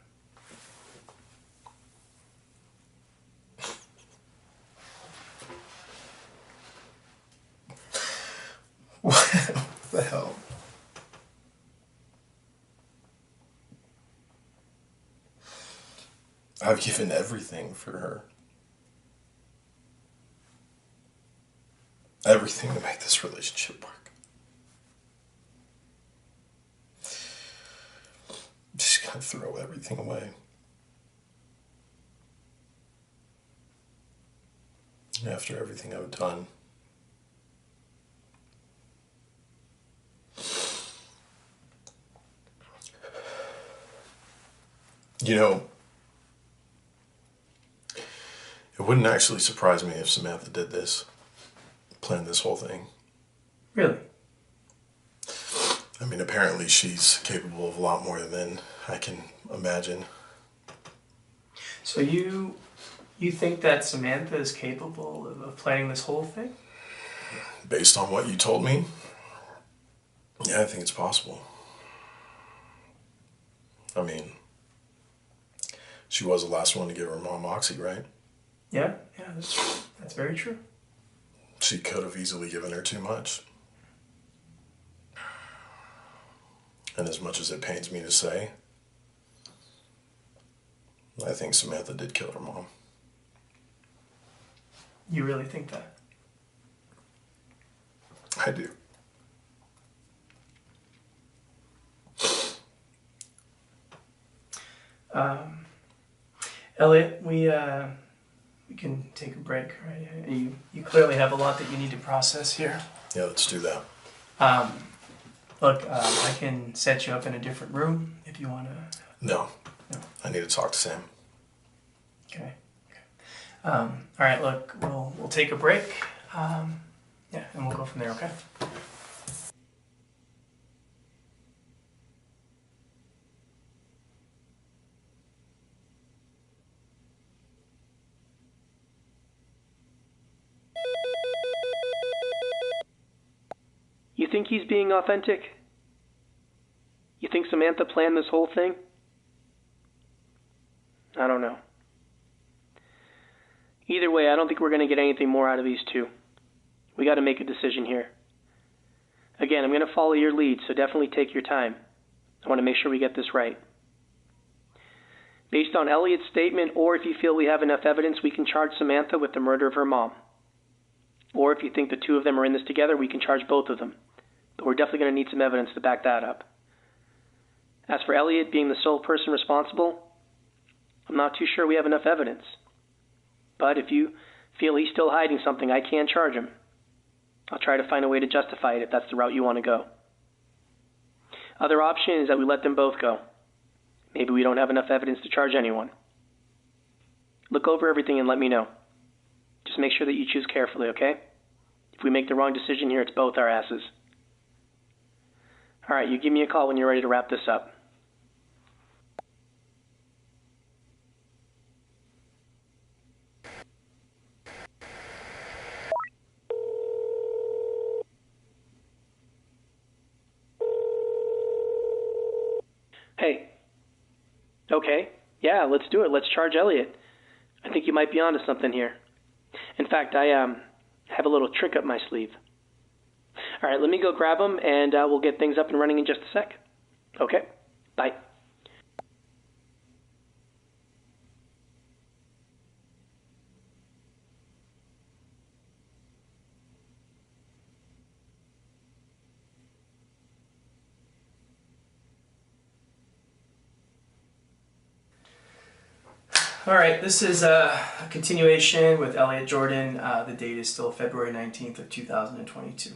What the hell? I've given everything for her. Everything to make this relationship work. Just gotta throw everything away. After everything I've done. You know, it wouldn't actually surprise me if Samantha did this, planned this whole thing. Really? I mean, apparently she's capable of a lot more than I can imagine. So you think that Samantha is capable of planning this whole thing? Based on what you told me, yeah, I think it's possible. I mean, she was the last one to give her mom Oxy, right? Yeah, that's very true. She could have easily given her too much. And as much as it pains me to say, I think Samantha did kill her mom. You really think that? I do. Elliot, we can take a break, right? You clearly have a lot that you need to process here. Yeah, let's do that. Look, I can set you up in a different room if you want to. No. No. I need to talk to Sam. Okay. All right, look, we'll take a break. Yeah, and we'll go from there, okay? You think he's being authentic? You think Samantha planned this whole thing? I don't know. Either way, I don't think we're going to get anything more out of these two. We got to make a decision here. Again, I'm going to follow your lead, so definitely take your time. I want to make sure we get this right. Based on Elliot's statement, or if you feel we have enough evidence, we can charge Samantha with the murder of her mom. Or if you think the two of them are in this together, we can charge both of them. But we're definitely going to need some evidence to back that up. As for Elliot being the sole person responsible, I'm not too sure we have enough evidence. But if you feel he's still hiding something, I can charge him. I'll try to find a way to justify it if that's the route you want to go. Other option is that we let them both go. Maybe we don't have enough evidence to charge anyone. Look over everything and let me know. Just make sure that you choose carefully, okay? If we make the wrong decision here, it's both our asses. All right, you give me a call when you're ready to wrap this up. Hey. Okay. Yeah, let's do it. Let's charge Elliot. I think you might be onto something here. In fact, I have a little trick up my sleeve. All right, let me go grab him, and we'll get things up and running in just a sec. Okay? Bye. All right, this is a continuation with Elliot Jordan. The date is still February 19th of 2022.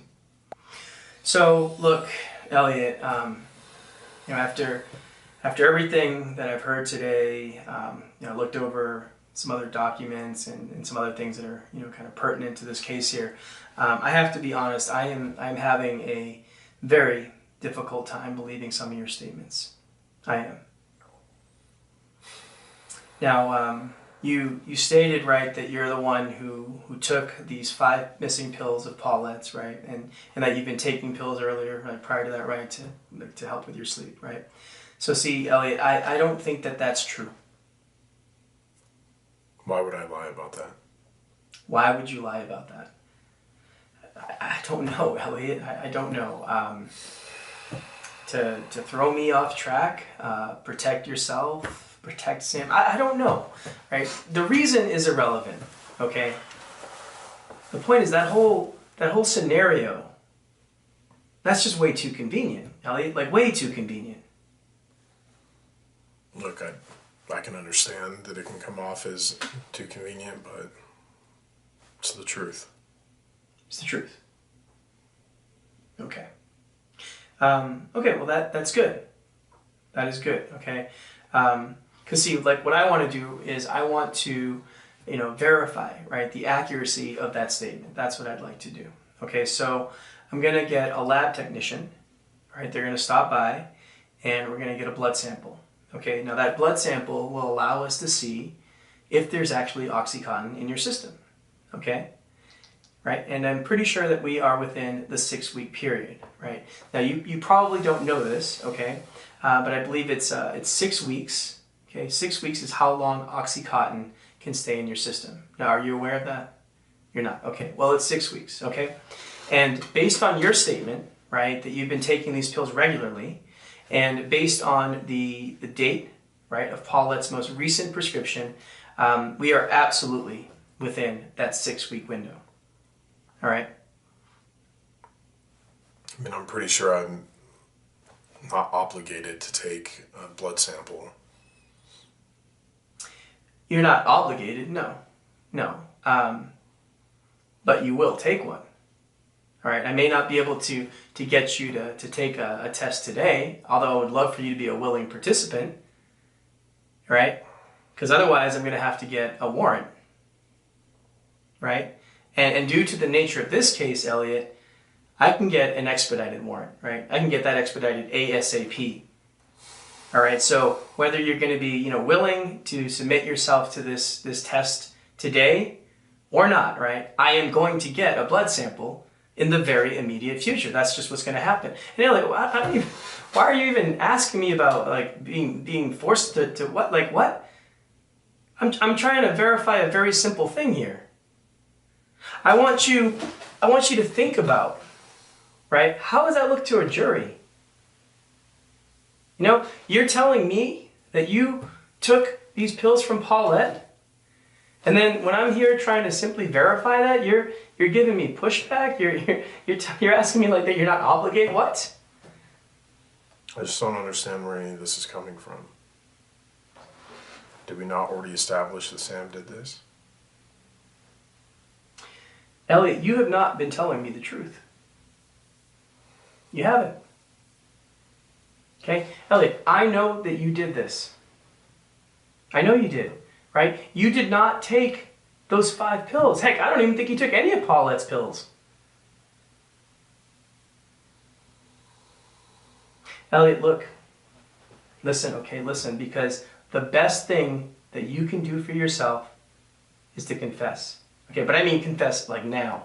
So, look, Elliot, after everything that I've heard today, I looked over some other documents and some other things that are, kind of pertinent to this case here. I have to be honest, I'm having a very difficult time believing some of your statements. I am. Now, you stated, right, that you're the one who took these 5 missing pills of Paulette's, right, and that you've been taking pills earlier, like prior to that, right, to help with your sleep, right? So, see, Elliot, I don't think that that's true. Why would I lie about that? Why would you lie about that? I don't know, Elliot. I don't know. To throw me off track, protect yourself, protect Sam. I don't know, right? The reason is irrelevant, okay? The point is that whole scenario, that's just way too convenient, Elliot. Like, way too convenient. Look, I can understand that it can come off as too convenient, but it's the truth. It's the truth. Okay. Okay, well, that's good. That is good, okay? Because see, like, what I want to do is I want to, verify, right, the accuracy of that statement. That's what I'd like to do. Okay, so I'm going to get a lab technician, right? They're going to stop by, and we're going to get a blood sample. Okay, now that blood sample will allow us to see if there's actually OxyContin in your system. Okay, right? And I'm pretty sure that we are within the 6-week period, right? Now you probably don't know this, okay? But I believe it's 6 weeks. Okay, 6 weeks is how long OxyContin can stay in your system. Now, are you aware of that? You're not. Okay, well, it's 6 weeks, okay? And based on your statement, right, that you've been taking these pills regularly, and based on the date, right, of Paulette's most recent prescription, we are absolutely within that 6-week window. All right? I mean, I'm pretty sure I'm not obligated to take a blood sample. You're not obligated, no. But you will take one. All right, I may not be able to get you to take a test today, although I would love for you to be a willing participant, right? Because otherwise I'm going to have to get a warrant, right? And due to the nature of this case, Elliot, I can get an expedited warrant, right? I can get that expedited ASAP. All right, so whether you're going to be, willing to submit yourself to this test today or not, right? I am going to get a blood sample in the very immediate future. That's just what's going to happen. And Elliot, why are you even asking me about like being forced to what? Like what? I'm trying to verify a very simple thing here. I want you to think about, right? How does that look to a jury? You're telling me that you took these pills from Paulette, and then when I'm here trying to simply verify that, you're giving me pushback. You're asking me like that you're not obligated. What? I just don't understand where any of this is coming from. Did we not already establish that Sam did this? Elliot, you have not been telling me the truth. You haven't. Okay? Elliot, I know that you did this. I know you did, right? You did not take those 5 pills. Heck, I don't even think you took any of Paulette's pills. Elliot, look. Listen, okay? Listen, because the best thing that you can do for yourself is to confess. Okay, but I mean confess like now.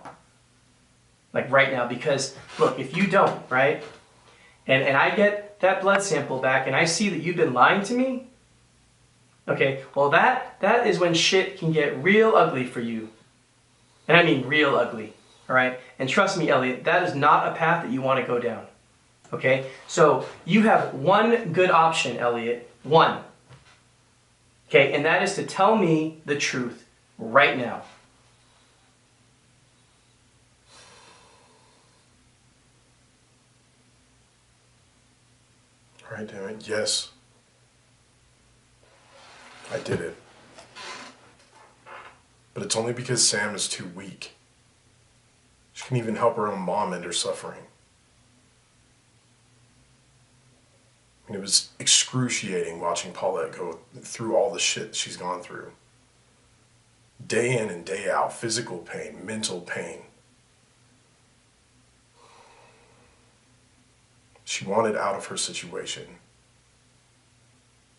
Like right now, because look, if you don't, right? And I get that blood sample back and I see that you've been lying to me, okay, well that is when shit can get real ugly for you. And I mean real ugly, all right? And trust me, Elliot, that is not a path that you want to go down, okay? So you have one good option, Elliot, one, okay? And that is to tell me the truth right now. All right, damn it. Yes. I did it. But it's only because Sam is too weak. She can even help her own mom end her suffering. I mean, it was excruciating watching Paulette go through all the shit she's gone through. Day in and day out, physical pain, mental pain. She wanted out of her situation.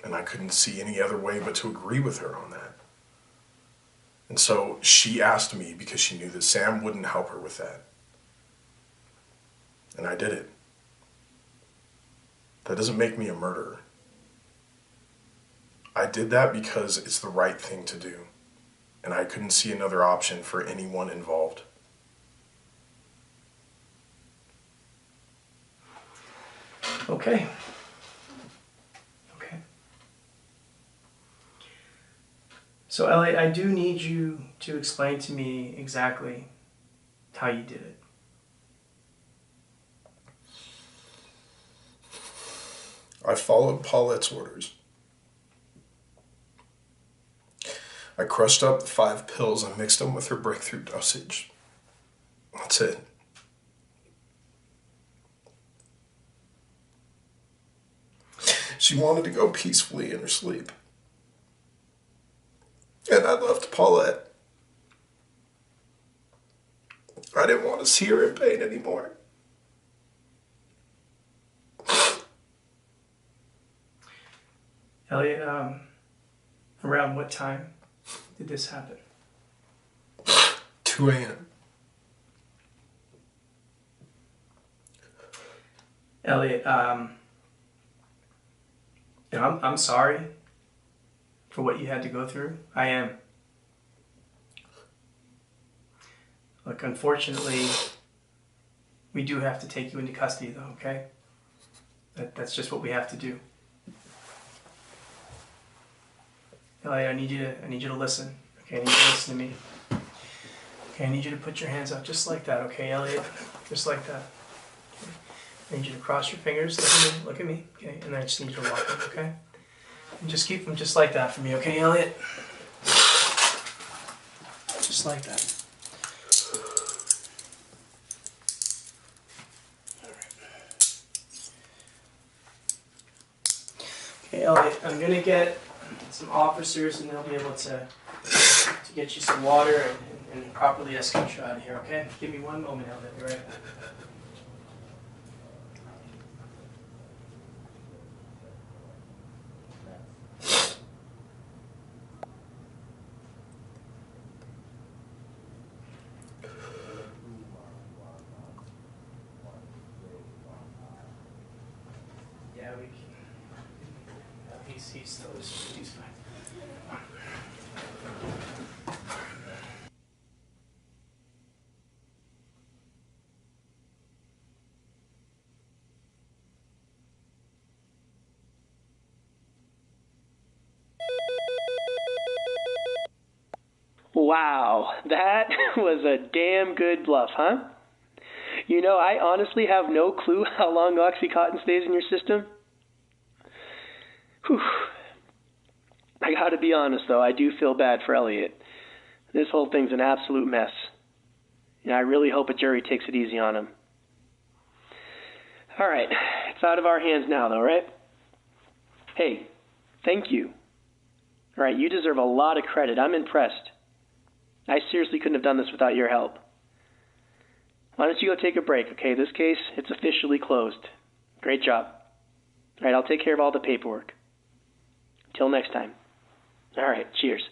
And I couldn't see any other way but to agree with her on that. And so she asked me because she knew that Sam wouldn't help her with that. And I did it. That doesn't make me a murderer. I did that because it's the right thing to do. And I couldn't see another option for anyone involved. Okay. Okay. So, Elliot, I do need you to explain to me exactly how you did it. I followed Paulette's orders. I crushed up the 5 pills and mixed them with her breakthrough dosage. That's it. She wanted to go peacefully in her sleep. And I loved Paulette. I didn't want to see her in pain anymore. Elliot, around what time did this happen? 2 a.m. Elliot, I'm sorry for what you had to go through. I am. Look, unfortunately, we do have to take you into custody, though, okay? That's just what we have to do. Elliot, I need you to listen. Okay, I need you to listen to me. Okay, I need you to put your hands out just like that, okay, Elliot? Just like that. Okay. I need you to cross your fingers, look at me, okay? And then I just need you to walk them, okay? And just keep them just like that for me, okay, Elliot? Just like that. Okay, Elliot, I'm gonna get some officers and they'll be able to get you some water and and properly escort you out of here, okay? Give me one moment, Elliot. Be right back. Yeah, he's fine. Wow, that was a damn good bluff, huh? You know, I honestly have no clue how long OxyContin stays in your system. Whew. I gotta be honest, though, I do feel bad for Elliot. This whole thing's an absolute mess. I really hope a jury takes it easy on him. All right, it's out of our hands now, though, right? Hey, thank you. All right, you deserve a lot of credit. I'm impressed. I seriously couldn't have done this without your help. Why don't you go take a break, okay? This case, it's officially closed. Great job. All right, I'll take care of all the paperwork. Till next time. All right, cheers.